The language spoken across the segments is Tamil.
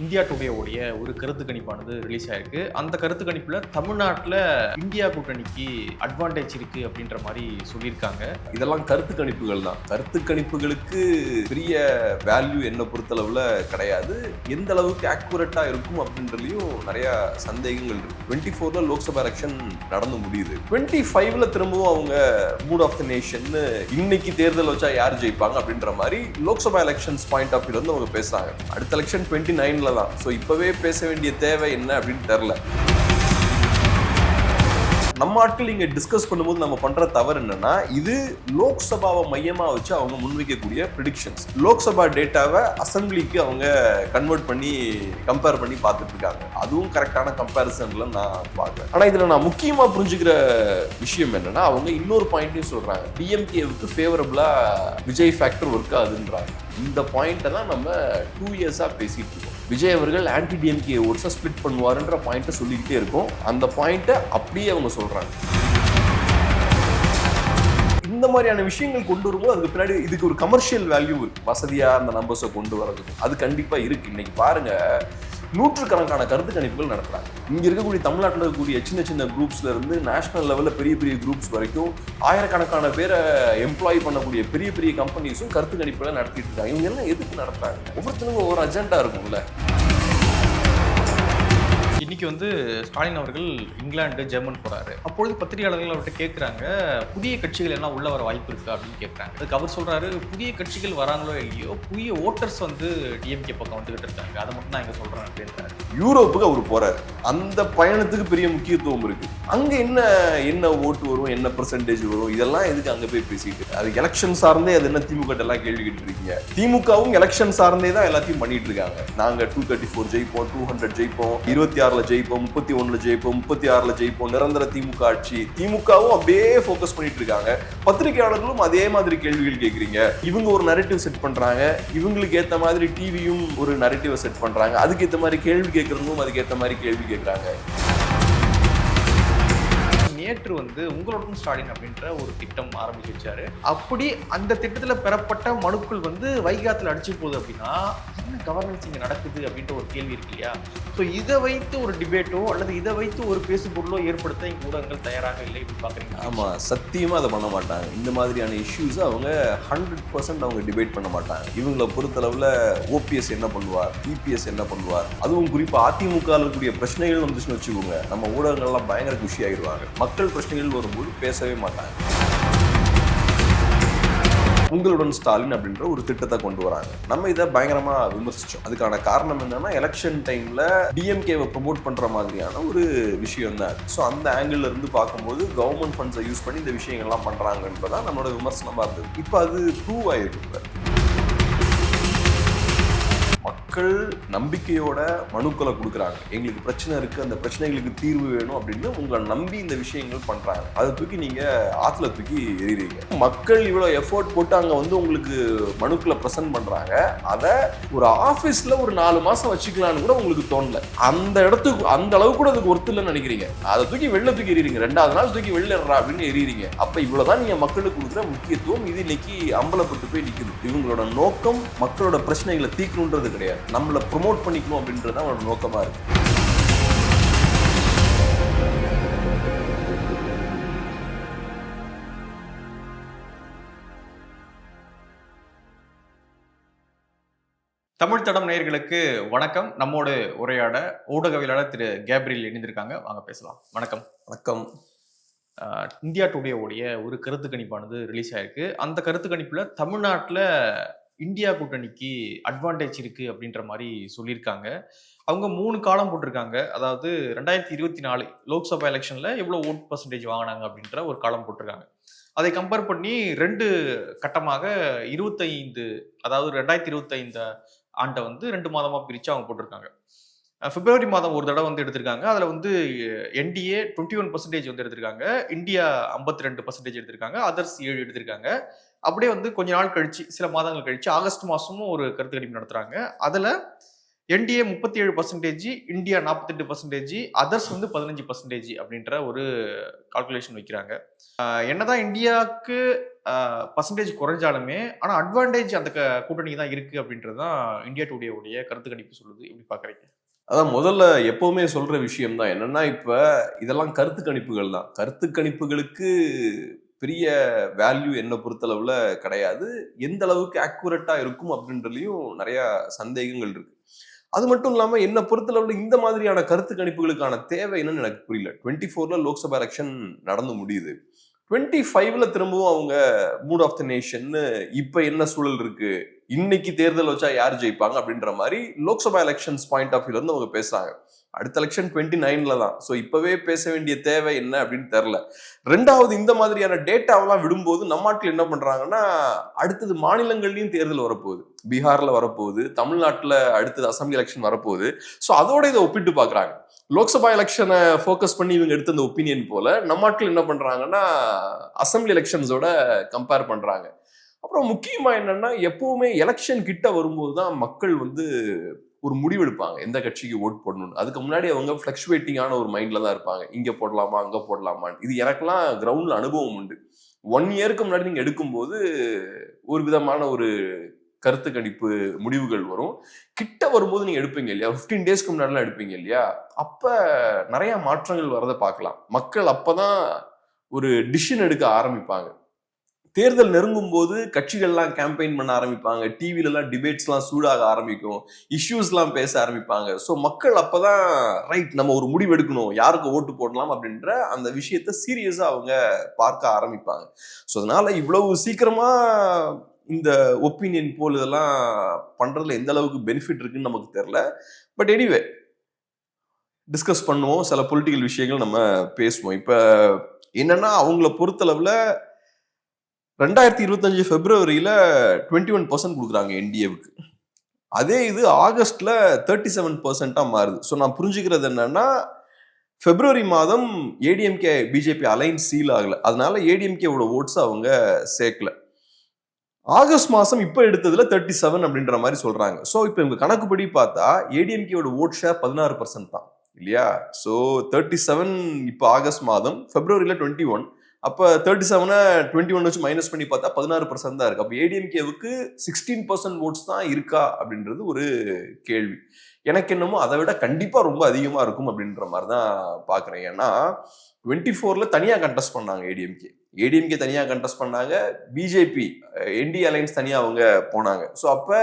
இந்தியா டுடே உடைய ஒரு கருத்து கணிப்பானது ரிலீஸ் ஆயிருக்கு. அந்த கருத்து கணிப்புல தமிழ்நாட்டுல இந்தியா கூட்டணிக்கு அட்வான்டேஜ் இருக்கு அப்படின்ற மாதிரி சொல்லியிருக்காங்க. இதெல்லாம் கருத்து கணிப்புகள் தான். கருத்து கணிப்புகளுக்கு பெரிய வேல்யூ என்ன பொறுத்தளவுல கிடையாது. எந்த அளவுக்கு ஆக்குரேட்டா இருக்கும் அப்படின்றதுலயும் நிறைய சந்தேகங்கள் இருக்கு. 24ல லோக்சபா எலெக்ஷன் நடந்து முடியுது. 25ல திரும்பவும் அவங்க மூட் ஆஃப் த நேஷன் இன்னைக்கு தேர்தல் வச்சா யார் ஜெயிப்பாங்க அப்படின்ற மாதிரி லோக்சபா எலெக்ஷன்ஸ் பாயிண்ட் ஆஃப் வியூல இருந்து அவங்க பேசுறாங்க. அடுத்த எலெக்ஷன் 29 தான். சோ இப்பவே பேச வேண்டிய தேவை என்ன அப்படின்னு தெரியல. நம்ம ஆட்கள் இங்க டிஸ்கஸ் பண்ணும்போது நம்ம பண்ற தவறு என்னன்னா, இது லோக்சபாவை மையமா வச்சு அவங்க முன்வைக்கக்கூடிய ப்ரிடிக்ஷன்ஸ். லோக்சபா டேட்டாவை அசம்பிளிக்கு அவங்க கன்வெர்ட் பண்ணி கம்பேர் பண்ணி பார்த்துட்டு இருக்காங்க. அதுவும் கரெக்டான கம்பேரிசன்ல நான் பார்க்கறேன். ஆனா இதுல நான் முக்கியமா புரிஞ்சுக்கிற விஷயம் என்னன்னா, அவங்க இன்னொரு பாயிண்ட்டையும் சொல்றாங்க. டிஎம்கேவுக்கு ஃபேவரபிளா விஜய் ஃபேக்டர் ஒர்க் ஆகுதுன்றாங்க. இந்த பாயிண்ட்டை தான் நம்ம 2 இயர்ஸா பேசிட்டு இருக்கோம். விஜய் அவர்கள் ஆன்டி டிஎம்கே ஓட்ஸை ஸ்பிளிட் பண்ணுவாருன்ற பாயிண்ட்டை சொல்லிக்கிட்டே இருக்கும். அந்த பாயிண்ட்டை அப்படியே அவங்க சொல்றாங்க. இந்த மாதிரியான விஷயங்கள் கொண்டு வரும்போது அதுக்கு பின்னாடி இதுக்கு ஒரு கமர்ஷியல் வேல்யூ இருக்கு. வசதியா அந்த நம்பர்ஸை கொண்டு வரதுக்கு அது கண்டிப்பா இருக்கு. இன்னைக்கு பாருங்க, நூற்றுக்கணக்கான கருத்து கணிப்புகள் நடத்துறாங்க. இங்க இருக்கக்கூடிய தமிழ்நாட்டில் இருக்கக்கூடிய சின்ன சின்ன குரூப்ஸ்ல இருந்து நேஷனல் லெவல்ல பெரிய பெரிய குரூப்ஸ் வரைக்கும் ஆயிரக்கணக்கான பேரை எம்ப்ளாய் பண்ணக்கூடிய பெரிய பெரிய கம்பெனிஸும் கருத்து கணிப்புகளை நடத்திட்டு இருக்காங்க. இவங்க எல்லாம் எதுக்கு நடத்துறாங்க? ஒவ்வொருத்தருக்கும் ஒவ்வொரு அஜெண்டா இருக்கும்ல. இன்னைக்கு ஸ்டாலின் அவர்கள் இங்கிலாந்து, ஜெர்மன் போறாரு. அப்பொழுது பத்திரிகையாளர்கள் அவர்கிட்ட கேட்கிறாங்க, புதிய கட்சிகள் எல்லாம் உள்ள வர வாய்ப்பு இருக்கு அப்படின்னு கேட்கிறாங்க. அதுக்கு அவர் சொல்றாரு, புதிய கட்சிகள் வராங்களோ இல்லையோ, புதிய ஓட்டர்ஸ் டிஎம்கே பக்கம் வந்துகிட்டு இருக்காங்க. அதை மட்டும் நான் இங்க சொல்றேன் அப்படின்றாரு. யூரோப்புக்கு அவர் போறாரு. அந்த பயணத்துக்கு பெரிய முக்கியத்துவம் இருக்கு. அங்க என்ன ஓட்டு வரும், என்ன பெர்சன்டேஜ் வரும், இதெல்லாம் எதுக்கு அங்க போய் பேசிட்டு? அது எலெக்ஷன் சார்ந்தே அது என்ன திமுக எல்லாம் கேள்வி கேட்டு இருக்கீங்க. திமுகவும் எலெக்ஷன் சார்ந்தே தான் எல்லாத்தையும் பண்ணிட்டு இருக்காங்க. நாங்க 234 ஜெயிப்போம், 200 ஜெயிப்போம், 26ல ஜெயிப்போம், 31ல ஜெயிப்போம், 36ல ஜெயிப்போம், நிரந்தர திமுக ஆட்சி. திமுகவும் அப்படியே ஃபோக்கஸ் பண்ணிட்டு இருக்காங்க. பத்திரிகையாளர்களும் அதே மாதிரி கேள்விகள் கேட்குறீங்க. இவங்க ஒரு நரேட்டிவ் செட் பண்றாங்க, இவங்களுக்கு ஏத்த மாதிரி டிவியும் ஒரு நரேட்டிவ் செட் பண்றாங்க. அதுக்கு ஏத்த மாதிரி கேள்வி கேட்கறவங்களும் அதுக்கு ஏத்த மாதிரி கேள்வி கேட்கறாங்க. நேற்று உங்களுடன் ஸ்டாலின் அப்படின்ற ஒரு திட்டம் ஆரம்பிச்சு வச்சாரு. அப்படி அந்த திட்டத்துல பெறப்பட்ட மனுக்கள் வைகாத்துல அடிச்சு போகுது அப்படின்னா என்ன கவர்னன்ஸ் இங்க நடக்குது அப்படின்ற ஒரு கேள்வி இருக்கு இல்லையா? ஸோ இதை வைத்து ஒரு டிபேட்டோ அல்லது இதை வைத்து ஒரு பேசுபொருளோ ஏற்படுத்த இங்க ஊடகங்கள் தயாராக இல்லை அப்படின்னு பாக்குறீங்க? ஆமா, சத்தியமா அதை பண்ண மாட்டாங்க. இந்த மாதிரியான இஷ்யூஸ் அவங்க 100% அவங்க டிபேட் பண்ண மாட்டாங்க. இவங்களை பொறுத்தளவுல ஓபிஎஸ் என்ன பண்ணுவார், இபிஎஸ் என்ன பண்ணுவார், அதுவும் குறிப்பா அதிமுக இருக்கக்கூடிய பிரச்சனைகள் வந்துச்சுன்னு வச்சுக்கோங்க, நம்ம ஊடகங்கள்லாம் பயங்கர குஷி ஆயிடுவாங்க. மக்கள் பிரச்சனைகள் வரும்போது பேசவே மாட்டாங்க. உங்களுடன் ஸ்டாலின் அப்படின்ற ஒரு திட்டத்தை கொண்டு வராங்க. நம்ம இதை பயங்கரமா விமர்சிச்சோம். அதுக்கான காரணம் என்னன்னா, எலெக்ஷன் டைம்ல டிஎம்கேவை ப்ரமோட் பண்ற மாதிரியான ஒரு விஷயம் தான். ஸோ அந்த ஆங்கிள் இருந்து பார்க்கும்போது கவர்மெண்ட் ஃபண்ட்ஸை யூஸ் பண்ணி இந்த விஷயங்கள்லாம் பண்றாங்கன்றதான் நம்மளோட விமர்சனமா இருந்தது. இப்போ அது ப்ரூவ் ஆயிருக்கு. மக்கள் நம்பிக்கையோட மனுக்களை கொடுக்குறாங்க. எங்களுக்கு பிரச்சனை இருக்கு, அந்த பிரச்சனைகளுக்கு தீர்வு வேணும் அப்படின்னு உங்களை நம்பி இந்த விஷயங்கள் பண்றாங்க. அதை தூக்கி நீங்க ஆத்துல தூக்கி எறிறீங்க. மக்கள் இவ்வளவு எஃபோர்ட் போட்டு அங்க உங்களுக்கு மனுக்களை பிரசன்ட் பண்றாங்க. அதை ஒரு ஆபீஸ்ல ஒரு 4 மாசம் வச்சுக்கலாம்னு கூட உங்களுக்கு தோணல. அந்த இடத்துக்கு அந்த அளவுக்கு கூட அதுக்கு ஒர்த்து இல்லைன்னு நினைக்கிறீங்க. அதை தூக்கி வெளில தூக்கி எறிறீங்க. 2வது நாள் தூக்கி வெளில அப்படின்னு எறிறீங்க. அப்ப இவ்வளவுதான் நீங்க மக்களுக்கு கொடுக்குற முக்கியத்துவம். இது இன்னைக்கு அம்பலப்பட்டு போய் நிக்குது. இவங்களோட நோக்கம் மக்களோட பிரச்சனைகளை தீர்க்கணுன்றது கிடையாது, நம்மளை ப்ரொமோட் பண்ணிக்கணும் அப்படின்றது அவனோட நோக்கமா இருக்கு. தமிழ் தடம் நேயர்களுக்கு வணக்கம். நம்மோடு உரையாட ஊடகவியலாளர் திரு கேப்ரியல் இணைந்திருக்காங்க. வாங்க பேசலாம். வணக்கம். வணக்கம். இந்தியா டுடே உடைய ஒரு கருத்து கணிப்பானது ரிலீஸ் ஆயிருக்கு. அந்த கருத்து கணிப்புல தமிழ்நாட்டுல இந்தியா கூட்டணிக்கு அட்வான்டேஜ் இருக்கு அப்படின்ற மாதிரி சொல்லியிருக்காங்க. அவங்க 3 காலம் போட்டிருக்காங்க. அதாவது 2024 லோக்சபா எலெக்ஷன்ல எவ்வளவு ஓட் பர்சன்டேஜ் வாங்கினாங்க அப்படின்ற ஒரு காலம் போட்டிருக்காங்க. அதை கம்பேர் பண்ணி 2 கட்டமாக 25, அதாவது 2025 ஆண்டை 2 மாதமா பிரிச்சு அவங்க போட்டிருக்காங்க. பிப்ரவரி மாதம் ஒரு தடவை எடுத்திருக்காங்க. அதுல என்டிஏ 21% எடுத்திருக்காங்க, இந்தியா 52% எடுத்திருக்காங்க, அதர்ஸ் 7 எடுத்திருக்காங்க. அப்படியே கொஞ்ச நாள் கழிச்சு, சில மாதங்கள் கழிச்சு ஆகஸ்ட் மாசமும் ஒரு கருத்து கணிப்பு நடத்துறாங்க. அதுல என்டிஏ 37%, இந்தியா 48%, அதர்ஸ் வந்து 15% அப்படின்ற ஒரு கால்குலேஷன் வைக்கிறாங்க. என்னதான் இந்தியாவுக்கு பர்சன்டேஜ் குறைஞ்சாலுமே ஆனா அட்வான்டேஜ் அந்த கூட்டணிக்கு தான் இருக்கு அப்படின்றது தான் இந்தியா டுடே உடைய கருத்து கணிப்பு சொல்லுது. எப்படி பாக்குறீங்க? அதான் முதல்ல எப்பவுமே சொல்ற விஷயம் தான் என்னன்னா, இப்ப இதெல்லாம் கருத்து கணிப்புகள் தான். கருத்து கணிப்புகளுக்கு பெரிய வேல்யூ என்ன பொறுத்தளவுல கிடையாது. எந்த அளவுக்கு அக்யூரேட்டா இருக்கும் அப்படின்றதுலயும் நிறைய சந்தேகங்கள் இருக்கு. அது மட்டும் இல்லாம என்ன பொறுத்தளவுல இந்த மாதிரியான கருத்து கணிப்புகளுக்கான தேவை என்னன்னு எனக்கு புரியல. 24ல லோக்சபா எலெக்ஷன் நடந்து முடியுது. 25ல திரும்பவும் அவங்க மூட் ஆஃப் த நேஷன் இப்ப என்ன சூழல் இருக்கு, இன்னைக்கு தேர்தல் வச்சா யார் ஜெயிப்பாங்க அப்படின்ற மாதிரி லோக்சபா எலெக்ஷன்ஸ் பாயிண்ட் ஆஃப் வியூல இருந்து அவங்க பேசுறாங்க. அடுத்த எலெக்ஷன் 29ல தான். ஸோ இப்பவே பேச வேண்டிய தேவை என்ன அப்படின்னு தெரியல. ரெண்டாவது, இந்த மாதிரியான டேட்டாவெல்லாம் விடும்போது நம்ம நாட்டில் என்ன பண்றாங்கன்னா, அடுத்தது மாநிலங்கள்லயும் தேர்தல் வரப்போகுது. பீகார்ல வரப்போகுது, தமிழ்நாட்டில் அடுத்தது அசம்பிளி எலெக்ஷன் வரப்போகுது. ஸோ அதோட இதை ஒப்பிட்டு பாக்குறாங்க. லோக்சபா எலெக்ஷனை ஃபோக்கஸ் பண்ணி இவங்க எடுத்த அந்த ஒப்பீனியன் போல நம்ம நாட்டில் என்ன பண்றாங்கன்னா, அசம்பிளி எலெக்ஷன்ஸோட கம்பேர் பண்றாங்க. அப்புறம் முக்கியமா என்னன்னா, எப்பவுமே எலெக்ஷன் கிட்ட வரும்போது தான் மக்கள் வந்து ஒரு முடிவெடுப்பாங்க எந்த கட்சிக்கு ஓட் போடணும்னு. அதுக்கு முன்னாடி அவங்க ஃபிளக்சுவேட்டிங்கான ஒரு மைண்ட்ல தான் இருப்பாங்க. இங்க போடலாமா அங்க போடலாமான்னு. இது எனக்கெல்லாம் கிரவுண்ட்ல அனுபவம் உண்டு. 1 இயருக்கு முன்னாடி நீங்க எடுக்கும்போது ஒரு விதமான ஒரு கருத்து கணிப்பு முடிவுகள் வரும். கிட்ட வரும்போது நீங்க எடுப்பீங்க இல்லையா, 15 டேஸ்க்கு முன்னாடிலாம் எடுப்பீங்க இல்லையா, அப்ப நிறைய மாற்றங்கள் வரதை பார்க்கலாம். மக்கள் அப்பதான் ஒரு டிசிஷன் எடுக்க ஆரம்பிப்பாங்க. தேர்தல் நெருங்கும் போது கட்சிகள்லாம் கேம்பெயின் பண்ண ஆரம்பிப்பாங்க, டிவில எல்லாம் டிபேட்ஸ் எல்லாம் சூடாக ஆரம்பிக்கும், இஷ்யூஸ் எல்லாம் பேச ஆரம்பிப்பாங்க. ஸோ மக்கள் அப்பதான் ரைட் நம்ம ஒரு முடிவு எடுக்கணும், யாருக்கு ஓட்டு போடலாம் அப்படின்ற அந்த விஷயத்த சீரியஸா அவங்க பார்க்க ஆரம்பிப்பாங்க. ஸோ அதனால இவ்வளவு சீக்கிரமா இந்த ஒப்பீனியன் போல் இதெல்லாம் பண்றதுல எந்த அளவுக்கு பெனிஃபிட் இருக்குன்னு நமக்கு தெரியல. பட் எனிவே டிஸ்கஸ் பண்ணுவோம், சில பொலிட்டிக்கல் விஷயங்கள் நம்ம பேசுவோம். இப்ப என்னன்னா, அவங்கள பொறுத்தளவுல 2025 பிப்ரவரியில 21% கொடுக்குறாங்க என்டிஏவுக்கு. அதே இது ஆகஸ்ட்ல 37% மாறுது. ஸோ நான் புரிஞ்சுக்கிறது என்னன்னா, பிப்ரவரி மாதம் ஏடிஎம்கே பிஜேபி அலைன்ஸ் சீல் ஆகல, அதனால ஏடிஎம்கேவோட ஓட்ஸ் அவங்க சேர்க்கல. ஆகஸ்ட் மாசம் இப்ப எடுத்ததுல 37 அப்படின்ற மாதிரி சொல்றாங்க. ஸோ இப்ப இவங்க கணக்குப்படி பார்த்தா ஏடிஎம்கேவோட ஓட் ஷேர் 16% தான் இல்லையா. ஸோ 37 இப்ப ஆகஸ்ட் மாதம், பிப்ரவரியில 21, அப்ப 37 21 வச்சு மைனஸ் பண்ணி பார்த்தா 16% தான் இருக்கு. அப்ப ஏடிஎம்கேவுக்கு 16% ஓட்ஸ் தான் இருக்கா அப்படின்றது ஒரு கேள்வி. எனக்கு என்னமோ அதை விட கண்டிப்பா ரொம்ப அதிகமா இருக்கும் அப்படின்ற மாதிரி தான் பாக்குறேன். ஏன்னா 24ல தனியா கண்டெஸ்ட் பண்ணாங்க ஏடிஎம்கே தனியா கண்டெஸ்ட் பண்ணாங்க, பிஜேபி என்டிஏ அலைன்ஸ் தனியா அவங்க போனாங்க. ஸோ அப்ப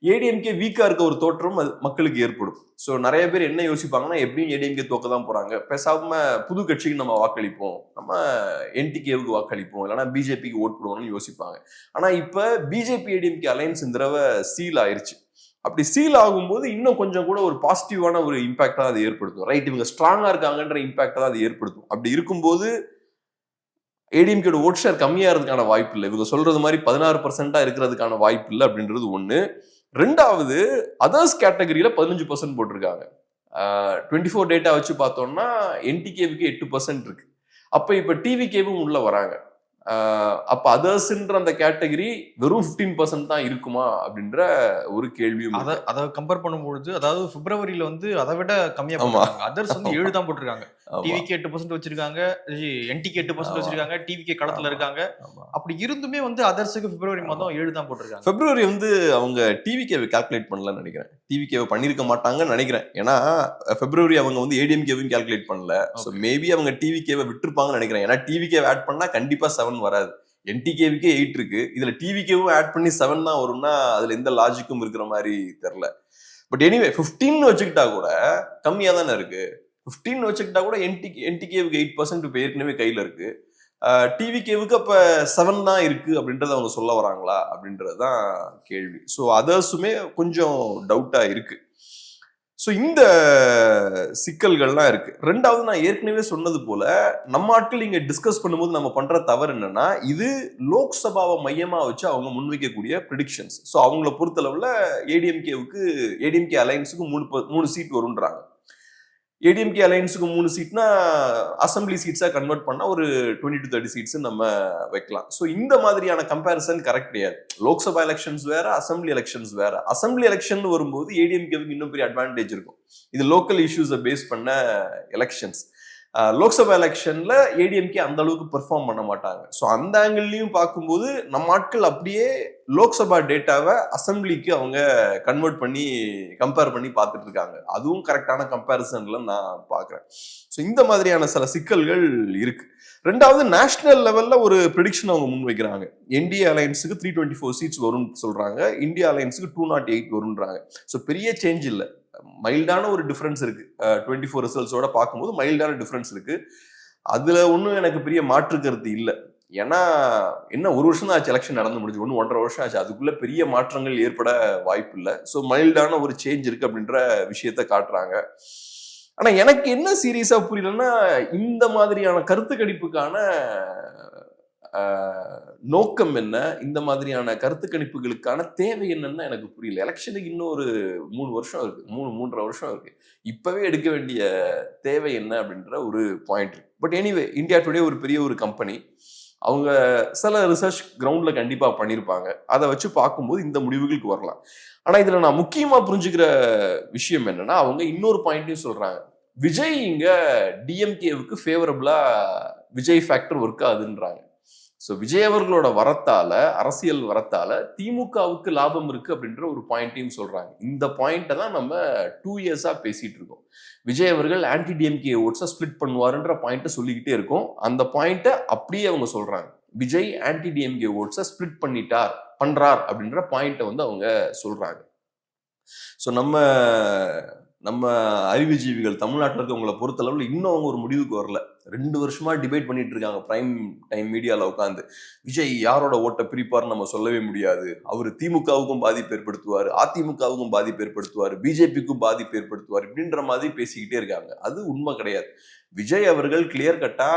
ஏடிஎம்கே வீக்கா இருக்க ஒரு தோற்றம் மக்களுக்கு ஏற்படும். ஸோ நிறைய பேர் என்ன யோசிப்பாங்கன்னா, எப்படியும் ஏடிஎம்கே தோக்க தான் போறாங்க, பேசாம புது கட்சிக்கு நம்ம வாக்களிப்போம், நம்ம என்டிகேவுக்கு வாக்களிப்போம், இல்லைன்னா பிஜேபிக்கு ஓட் போடுவோம்னு யோசிப்பாங்க. ஆனா இப்ப பிஜேபி ஏடிஎம்கே அலைன்ஸ் இந்த தடவை சீல் ஆயிருச்சு. அப்படி சீல் ஆகும்போது இன்னும் கொஞ்சம் கூட ஒரு பாசிட்டிவான ஒரு இம்பாக்டா அது ஏற்படுத்தும். ரைட், இவங்க ஸ்ட்ராங்கா இருக்காங்கன்ற இம்பாக்டா தான் அது ஏற்படுத்தும். அப்படி இருக்கும்போது ஏடிஎம்கேட ஓட் ஷேர் கம்மியா இருக்கிறதுக்கான வாய்ப்பு இல்லை, இவங்க சொல்றது மாதிரி 16% இருக்கிறதுக்கான வாய்ப்பு இல்லை அப்படின்றது ஒண்ணு. ரெண்டாவது, அதர்ஸ் கேட்டகரியில 15% போட்டிருக்காங்க. 24 டேட்டா வச்சு பார்த்தோம்னா என்டிகேவுக்கு 8% இருக்கு. அப்ப இப்ப டிவிகேவும் உள்ள வராங்க. அப்ப அதர்ஸ்ன்ற அந்த கேட்டகரி வெறும் 15% தான் இருக்குமா அப்படின்ற ஒரு கேள்வியும். அதை கம்பேர் பண்ணும்பொழுது, அதாவது பிப்ரவரியில வந்து அதை விட கம்மியா போட்டிருக்காங்க. அதர்ஸ் வந்து 7 தான் போட்டிருக்காங்க. டிவிக்கு 8% வச்சிருக்காங்க, என்டிக்கு 8% வச்சிருக்காங்க, டிவிக்கு களத்துல இருக்காங்க. அப்படி இருந்துமே வந்து அதர்ஸுக்கு பிப்ரவரி மாதம் 7 தான் போட்டிருக்காங்க. பிப்ரவரி வந்து அவங்க டிவிகேவை கால்குலேட் பண்ணலன்னு நினைக்கிறேன், டிவிகேவை பண்ணிருக்க மாட்டாங்கன்னு நினைக்கிறேன். ஏன்னா பிப்ரவரி அவங்க வந்து ஏடிஎம்கேவையும் கால்குலேட் பண்ணல. ஸோ மேபி அவங்க டிவிகேவை விட்டுருப்பாங்கன்னு நினைக்கிறேன். ஏன்னா டிவிகேவை ஆட் பண்ணா கண்டிப்பா 7 வராது. என்டிகேவுக்கே 8 இருக்கு, இதுல டிவிகேவும் ஆட் பண்ணி 7 தான் வரும்னா அதுல எந்த லாஜிக்கும் இருக்கிற மாதிரி தெரியல. பட் எனிவே 15 வச்சுக்கிட்டா கூட கம்மியா தானே இருக்கு. 15 வச்சுக்கிட்டா கூட என்டிகேவுக்கு 8% இப்ப ஏற்கனவே கையில இருக்கு. டிவிகேவுக்கு அப்ப 7 தான் இருக்கு அப்படின்றத அவங்க சொல்ல வராங்களா அப்படின்றதுதான் கேள்வி. ஸோ அதர்ஸுமே கொஞ்சம் டவுட்டா இருக்கு. ஸோ இந்த சிக்கல்கள்லாம் இருக்கு. ரெண்டாவது, நான் ஏற்கனவே சொன்னது போல நம்ம ஆட்கள் இங்க டிஸ்கஸ் பண்ணும்போது நம்ம பண்ற தவறு என்னன்னா, இது லோக்சபாவை மையமா வச்சு அவங்க முன்வைக்கக்கூடிய ப்ரிடிக்ஷன்ஸ். ஸோ அவங்கள பொறுத்தளவுல ஏடிஎம்கே அலைன்ஸுக்கு 3 சீட் வரும்ன்றாங்க. ஏடிஎம்கே அலையன்ஸுக்கு 3 சீட்னா அசம்பிளி சீட்ஸா கன்வெர்ட் பண்ணா ஒரு 20 to 30 சீட்ஸ் நம்ம வைக்கலாம். ஸோ இந்த மாதிரியான கம்பேரிசன் கரெக்ட் கிடையாது. லோக்சபா எலெக்ஷன்ஸ் வேற, அசம்பிளி எலெக்ஷன்ஸ் வேற. அசம்பிளி எலெக்ஷன் வரும்போது ஏடிஎம்கேவுக்கு இன்னும் பெரிய அட்வான்டேஜ் இருக்கும். இது லோக்கல் இஷ்யூஸை பேஸ் பண்ண எலெக்ஷன்ஸ். லோக்சபா எலெக்ஷன்ல ஏடிஎம்கே அந்த அளவுக்கு பெர்ஃபார்ம் பண்ண மாட்டாங்க. ஸோ அந்த ஆங்கிள்லையும் பார்க்கும்போது நம்ம ஆட்கள் அப்படியே லோக்சபா டேட்டாவை அசம்பிளிக்கு அவங்க கன்வெர்ட் பண்ணி கம்பேர் பண்ணி பார்த்துட்டு இருக்காங்க. அதுவும் கரெக்டான கம்பேரிசன்ல நான் பார்க்குறேன். ஸோ இந்த மாதிரியான சில சிக்கல்கள் இருக்கு. ரெண்டாவது, நேஷனல் லெவல்ல ஒரு ப்ரெடிக்ஷன் அவங்க முன் வைக்கிறாங்க. என்டிஏ அலையன்ஸுக்கு 324 சீட்ஸ் வரும்னு சொல்றாங்க, இந்தியா அலையன்ஸுக்கு 208 வரும்ன்றாங்க. ஸோ பெரிய சேஞ்ச் இல்லை, மைல்டான ஒரு டிஃபரன்ஸ் இருக்கு. 24 ரிசல்ட்ஸோட பார்க்கும்போது மைல்டான டிஃபரன்ஸ் இருக்கு. அதுல ஒன்றும் எனக்கு பெரிய மாற்று கருத்து இல்லை. ஏன்னா என்ன, ஒரு வருஷம் தான் ஆச்சு எலெக்ஷன் நடந்து முடிஞ்சு, 1.5 வருஷம் ஆச்சு. அதுக்குள்ள பெரிய மாற்றங்கள் ஏற்பட வாய்ப்பு இல்லை. ஸோ மைல்டான ஒரு சேஞ்ச் இருக்கு அப்படின்ற விஷயத்த காட்டுறாங்க. ஆனா எனக்கு என்ன சீரியஸா புரியலன்னா, இந்த மாதிரியான கருத்து கணிப்புக்கான நோக்கம் என்ன, இந்த மாதிரியான கருத்து கணிப்புகளுக்கான தேவை என்னன்னு எனக்கு புரியல. எலெக்ஷனுக்கு இன்னும் ஒரு 3 வருஷம் இருக்கு, 3.5 வருஷம் இருக்கு. இப்பவே எடுக்க வேண்டிய தேவை என்ன அப்படின்ற ஒரு பாயிண்ட் இருக்கு. பட் எனிவே, இந்தியா டுடே ஒரு பெரிய ஒரு கம்பெனி. அவங்க சில ரிசர்ச் கிரவுண்ட்ல கண்டிப்பா பண்ணியிருப்பாங்க. அதை வச்சு பார்க்கும்போது இந்த முடிவுகளுக்கு வரலாம். ஆனா இதுல நான் முக்கியமா புரிஞ்சுக்கிற விஷயம் என்னன்னா, அவங்க இன்னொரு பாயிண்ட்டையும் சொல்றாங்க. விஜய் இங்க டிஎம்கேவுக்கு ஃபேவரபிளா விஜய் ஃபேக்டர் ஒர்க் ஆகுதுன்றாங்க. ஸோ விஜய் அவர்களோட வரத்தால, அரசியல் வரத்தால திமுகவுக்கு லாபம் இருக்கு அப்படின்ற ஒரு பாயிண்ட்டையும் சொல்றாங்க. இந்த பாயிண்ட்டை தான் நம்ம 2 இயர்ஸா பேசிட்டு இருக்கோம். விஜய் அவர்கள் ஆன்டி டிஎம்கே ஓட்ஸை ஸ்பிளிட் பண்ணுவாருன்ற பாயிண்ட்டை சொல்லிக்கிட்டே இருக்கோம். அந்த பாயிண்ட்டை அப்படியே அவங்க சொல்றாங்க. விஜய் ஆன்டி டிஎம்கே ஓட்ஸை ஸ்பிளிட் பண்றார் அப்படின்ற பாயிண்ட்டை வந்து அவங்க சொல்றாங்க. ஸோ நம்ம அறிவுஜீவிகள் தமிழ்நாட்டில் இருக்கவங்களை பொறுத்தளவில் இன்னும் அவங்க ஒரு முடிவுக்கு வரல. 2 வருஷமா டிபேட் பண்ணிட்டு இருக்காங்க பிரைம் டைம் மீடியாவில் உட்காந்து. விஜய் யாரோட ஓட்டை பிரிப்பார்னு நம்ம சொல்லவே முடியாது, அவர் திமுகவுக்கும் பாதிப்பு ஏற்படுத்துவார், அதிமுகவுக்கும் பாதிப்பு ஏற்படுத்துவார், பிஜேபிக்கும் பாதிப்பு ஏற்படுத்துவார், இப்படின்ற மாதிரி பேசிக்கிட்டே இருக்காங்க. அது உண்மை கிடையாது. விஜய் அவர்கள் கிளியர் கட்டா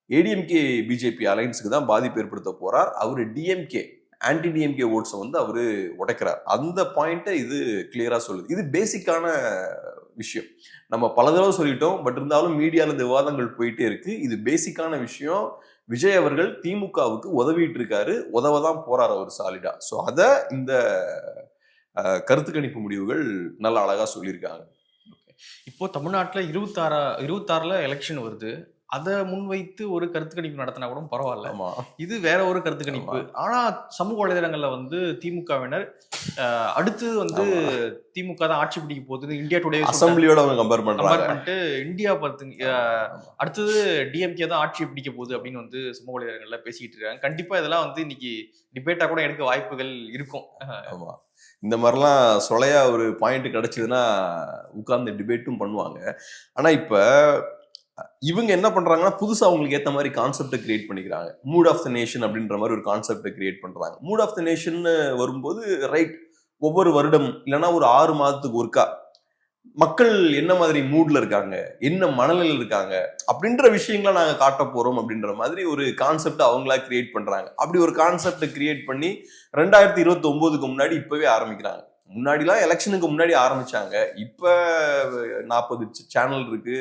ஏடிஎம்கே பிஜேபி அலைன்ஸுக்கு தான் பாதிப்பு ஏற்படுத்த போறார். அவர் டிஎம்கே ஆன்டி டிஎம்கே ஓட்ஸை வந்து அவரு உடைக்கிறார். அந்த பாயிண்ட்டை இது கிளியரா சொல்லுது. இது பேசிக்கான விஷயம். நம்ம பல தடவை சொல்லிட்டோம், பட் இருந்தாலும் மீடியால இந்த விவாதங்கள் போயிட்டே இருக்கு. இது பேசிக்கான விஷயம். விஜய் அவர்கள் திமுகவுக்கு உதவிட்டு இருக்காரு, உதவதான் போறாரு அவர் சாலிடா. ஸோ அதை இந்த கருத்து கணிப்பு முடிவுகள் நல்ல அழகா சொல்லியிருக்காங்க. இப்போ தமிழ்நாட்டில் 26ல எலெக்ஷன் வருது. அதை முன்வைத்து ஒரு கருத்து கணிப்பு நடத்தினா கூட பரவாயில்ல. இது வேற ஒரு கருத்து கணிப்பு. ஆனா சமூக வலைதளங்கள்ல வந்து திமுகவினர் அடுத்து வந்து திமுக தான் ஆட்சி பிடிக்க போகுது, இந்தியா டுடே அசம்பிளியோட அவங்க கம்பேர் பண்ணிட்டு இந்தியா பார்த்து அடுத்தது டிஎம்கே தான் ஆட்சி பிடிக்க போகுது அப்படின்னு வந்து சமூக வலைதளங்கள்ல பேசிக்கிட்டு இருக்காங்க. கண்டிப்பா இதெல்லாம் வந்து இன்னைக்கு டிபேட்டா கூட எடுக்க வாய்ப்புகள் இருக்கும். ஆமா, இந்த மாதிரிலாம் சொலையா ஒரு பாயிண்ட் கிடைச்சதுன்னா உட்கார்ந்து டிபேட்டும் பண்ணுவாங்க. ஆனா இப்ப இவங்க என்ன பண்றாங்கன்னா, புதுசா அவங்களுக்கு ஏத்த மாதிரி கான்செப்டை கிரியேட் பண்ணிக்கிறாங்க. மூட் ஆஃப் த நேஷன் அப்படின்ற மாதிரி ஒரு கான்செப்டை கிரியேட் பண்றாங்க. மூட் ஆஃப் த நேஷன் வரும்போது ரைட், ஒவ்வொரு வருடம் இல்லைன்னா ஒரு 6 மாதத்துக்கு ஒருக்கா மக்கள் என்ன மாதிரி மூட்ல இருக்காங்க, என்ன மனநிலையில் இருக்காங்க அப்படின்ற விஷயங்களை நாங்க காட்ட போறோம் அப்படின்ற மாதிரி ஒரு கான்செப்ட் அவங்களா கிரியேட் பண்றாங்க. அப்படி ஒரு கான்செப்டை கிரியேட் பண்ணி 2029க்கு முன்னாடி இப்பவே ஆரம்பிக்கிறாங்க. முன்னாடிலாம் எலெக்ஷனுக்கு முன்னாடி ஆரம்பிச்சாங்க. இப்ப 40 சேனல் இருக்கு,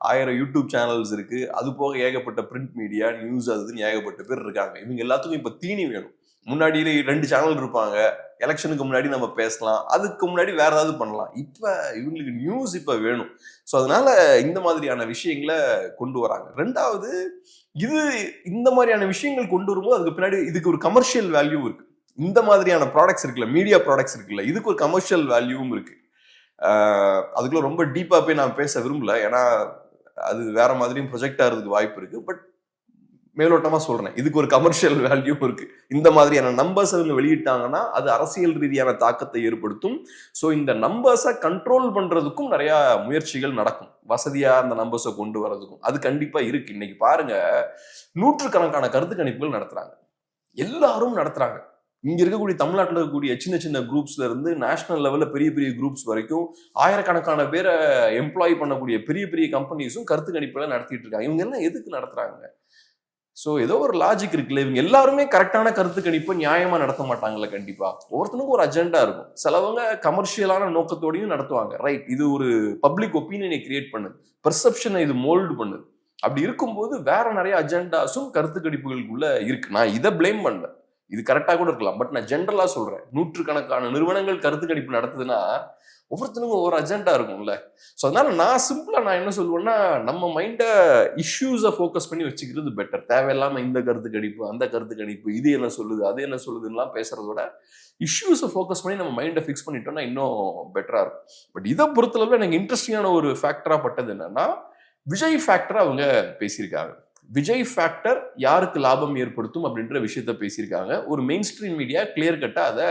1000 யூடியூப் சேனல்ஸ் இருக்கு, அது போக ஏகப்பட்ட பிரிண்ட் மீடியா, நியூஸ், அதுன்னு ஏகப்பட்ட பேர் இருக்காங்க. இவங்க எல்லாத்துக்கும் இப்ப தீனி வேணும். முன்னாடி 2 சேனல் இருப்பாங்க, எலெக்ஷனுக்கு முன்னாடி நம்ம பேசலாம், அதுக்கு முன்னாடி வேற ஏதாவது பண்ணலாம். இப்ப இவங்களுக்கு நியூஸ் இப்ப வேணும். ஸோ அதனால இந்த மாதிரியான விஷயங்களை கொண்டு வராங்க. ரெண்டாவது, இந்த மாதிரியான விஷயங்கள் கொண்டு வரும்போது அதுக்கு பின்னாடி இதுக்கு ஒரு கமர்ஷியல் வேல்யூ இருக்கு. இந்த மாதிரியான ப்ராடக்ட்ஸ் இருக்குல்ல, மீடியா ப்ராடக்ட்ஸ் இருக்குல்ல, இதுக்கு ஒரு கமர்ஷியல் வேல்யூவும் இருக்கு. அதுக்குள்ள ரொம்ப டீப்பா போய் நான் பேச விரும்பல, ஏன்னா அது வேற மாதிரியும் ப்ரொஜெக்ட் ஆகிறதுக்கு வாய்ப்பு இருக்கு. பட் மேலோட்டமா சொல்றேன், இதுக்கு ஒரு கமர்ஷியல் வேல்யூ இருக்கு. இந்த மாதிரியான நம்பர்ஸ் அவங்க வெளியிட்டாங்கன்னா அது அரசியல் ரீதியான தாக்கத்தை ஏற்படுத்தும். ஸோ இந்த நம்பர்ஸை கண்ட்ரோல் பண்றதுக்கும் நிறைய முயற்சிகள் நடக்கும், வசதியா அந்த நம்பர்ஸை கொண்டு வரதுக்கும். அது கண்டிப்பா இருக்கு. இன்னைக்கு பாருங்க, 100கணக்கான கருத்து கணிப்புகள் நடத்துறாங்க, எல்லாரும் நடத்துறாங்க. இங்க இருக்கக்கூடிய தமிழ்நாட்டில் இருக்கக்கூடிய சின்ன சின்ன குரூப்ஸ்ல இருந்து நேஷனல் லெவல்ல பெரிய பெரிய குரூப்ஸ் வரைக்கும் ஆயிரக்கணக்கான பேரை எம்ப்ளாய் பண்ணக்கூடிய பெரிய பெரிய கம்பெனிஸும் கருத்து கணிப்புகளை நடத்திட்டு இருக்காங்க. இவங்க என்ன எதுக்கு நடத்துறாங்க? ஸோ ஏதோ ஒரு லாஜிக் இருக்குல்ல, இவங்க எல்லாருமே கரெக்டான கருத்து கணிப்பை நியாயமா நடத்த மாட்டாங்கல்ல. கண்டிப்பா ஒவ்வொருத்தனுக்கும் ஒரு அஜெண்டா இருக்கும். சிலவங்க கமர்ஷியலான நோக்கத்தோடையும் நடத்துவாங்க. ரைட், இது ஒரு பப்ளிக் ஒப்பீனியனை கிரியேட் பண்ணுது, பெர்செப்ஷனை இது மோல்டு பண்ணுது. அப்படி இருக்கும்போது வேற நிறைய அஜெண்டாஸும் கருத்து கணிப்புகளுக்குள்ள இருக்கு. நான் இதை பிளேம் பண்ணல, இது கரெக்டா கூட இருக்கலாம். பட் நான் ஜென்ரலா சொல்றேன், நூற்றுக்கணக்கான நிறுவனங்கள் கருத்து கணிப்பு நடத்துதுன்னா ஒவ்வொருத்தனுக்கும் ஒவ்வொரு அஜெண்டா இருக்கும்ல. ஸோ அதனால நான் என்ன சொல்லுவேன்னா, நம்ம மைண்டை இஷ்யூஸை ஃபோக்கஸ் பண்ணி வச்சுக்கிறது பெட்டர். தேவையில்லாம இந்த கருத்து கணிப்பு, அந்த கருத்து கணிப்பு, இது என்ன சொல்லுது, அது என்ன சொல்லுதுலாம் பேசுறதோட இஷ்யூஸை ஃபோக்கஸ் பண்ணி நம்ம மைண்டை ஃபிக்ஸ் பண்ணிட்டோம்னா இன்னும் பெட்டரா இருக்கும். பட் இதை பொறுத்தளவு எனக்கு இன்ட்ரெஸ்டிங்கான ஒரு ஃபேக்டரா பட்டது என்னன்னா, விஜய் ஃபேக்டரா அவங்க பேசியிருக்காங்க. விஜய் ஃபேக்டர் யாருக்கு லாபம் ஏற்படுத்தும் அப்படின்ற விஷயத்த பேசியிருக்காங்க. ஒரு மெயின் ஸ்ட்ரீம் மீடியா கிளியர் கட்டா அதை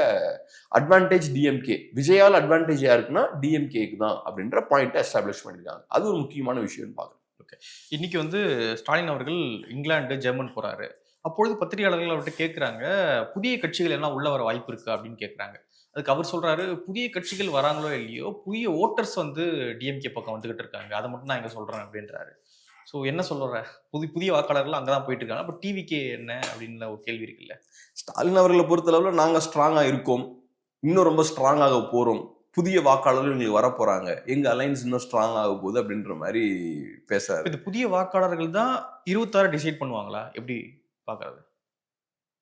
அட்வான்டேஜ் டிஎம்கே, விஜயால் அட்வான்டேஜ் யாருக்குன்னா டிஎம்கேக்கு தான் அப்படின்ற பாயிண்ட்டை எஸ்டாப்ளிஷ் பண்ணியிருக்காங்க. அது ஒரு முக்கியமான விஷயம்னு பார்க்குறேன். ஓகே, இன்னைக்கு வந்து ஸ்டாலின் அவர்கள் இங்கிலாந்து, ஜெர்மன் போறாரு. அப்பொழுது பத்திரிகையாளர்கள் அவர்கிட்ட கேட்குறாங்க, புதிய கட்சிகள் எல்லாம் உள்ள வர வாய்ப்பு இருக்கு அப்படின்னு கேட்குறாங்க. அதுக்கு அவர் சொல்றாரு, புதிய கட்சிகள் வராங்களோ இல்லையோ, புதிய ஓட்டர்ஸ் வந்து டிஎம்கே பக்கம் வந்துகிட்டு இருக்காங்க, அதை மட்டும் நான் இங்க சொல்றேன் அப்படின்றாரு. ஸோ என்ன சொல்ற, புதிய வாக்காளர்கள் அங்கதான் போயிட்டு இருக்காங்க, அப்ப டிவிக்கே என்ன அப்படின்னு ஒரு கேள்வி இருக்குல்ல. ஸ்டாலின் அவர்களை பொறுத்தளவுல நாங்க ஸ்ட்ராங்கா இருக்கோம், இன்னும் ரொம்ப ஸ்ட்ராங்காக போறோம், புதிய வாக்காளர்கள் எங்களுக்கு வர போறாங்க, எங்க அலைன்ஸ் இன்னும் ஸ்ட்ராங் ஆக போகுது அப்படின்ற மாதிரி பேசுறாரு. இது புதிய வாக்காளர்கள் தான் 26 டிசைட் பண்ணுவாங்களா, எப்படி பாக்குறது?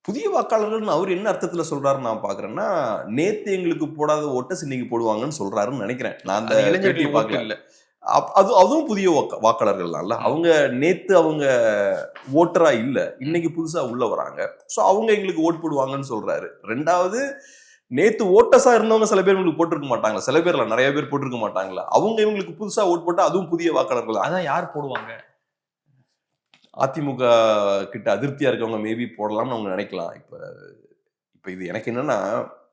புதிய வாக்காளர்கள் அவர் என்ன அர்த்தத்துல சொல்றாருன்னு நான் பாக்குறேன்னா, நேத்து எங்களுக்கு போடாத ஓட்டஸ் இன்னைக்கு போடுவாங்கன்னு சொல்றாருன்னு நினைக்கிறேன். நான் அந்த இளைஞர்கள் பார்க்கல இல்ல, அதுவும் புதிய வாக்காளர்கள் தான்ல. அவங்க நேத்து அவங்க ஓட்டரா இல்ல, இன்னைக்கு புதுசா உள்ள வராங்க. சோ அவங்க எங்களுக்கு ஓட் போடுவாங்கன்னு சொல்றாரு. ரெண்டாவது, நேத்து ஓட்டஸா இருந்தவங்க சில பேர் உங்களுக்கு போட்டிருக்க மாட்டாங்களா, சில பேர்ல நிறைய பேர் போட்டிருக்க மாட்டாங்களா, அவங்க இவங்களுக்கு புதுசா ஓட் போட்டா அதுவும் புதிய வாக்காளர்கள். அதான் யார் போடுவாங்க? அதிமுக கிட்ட அதிருப்தியா இருக்கவங்க மேபி போடலாம்னு அவங்க நினைக்கலாம். இப்ப இது எனக்கு என்னன்னா,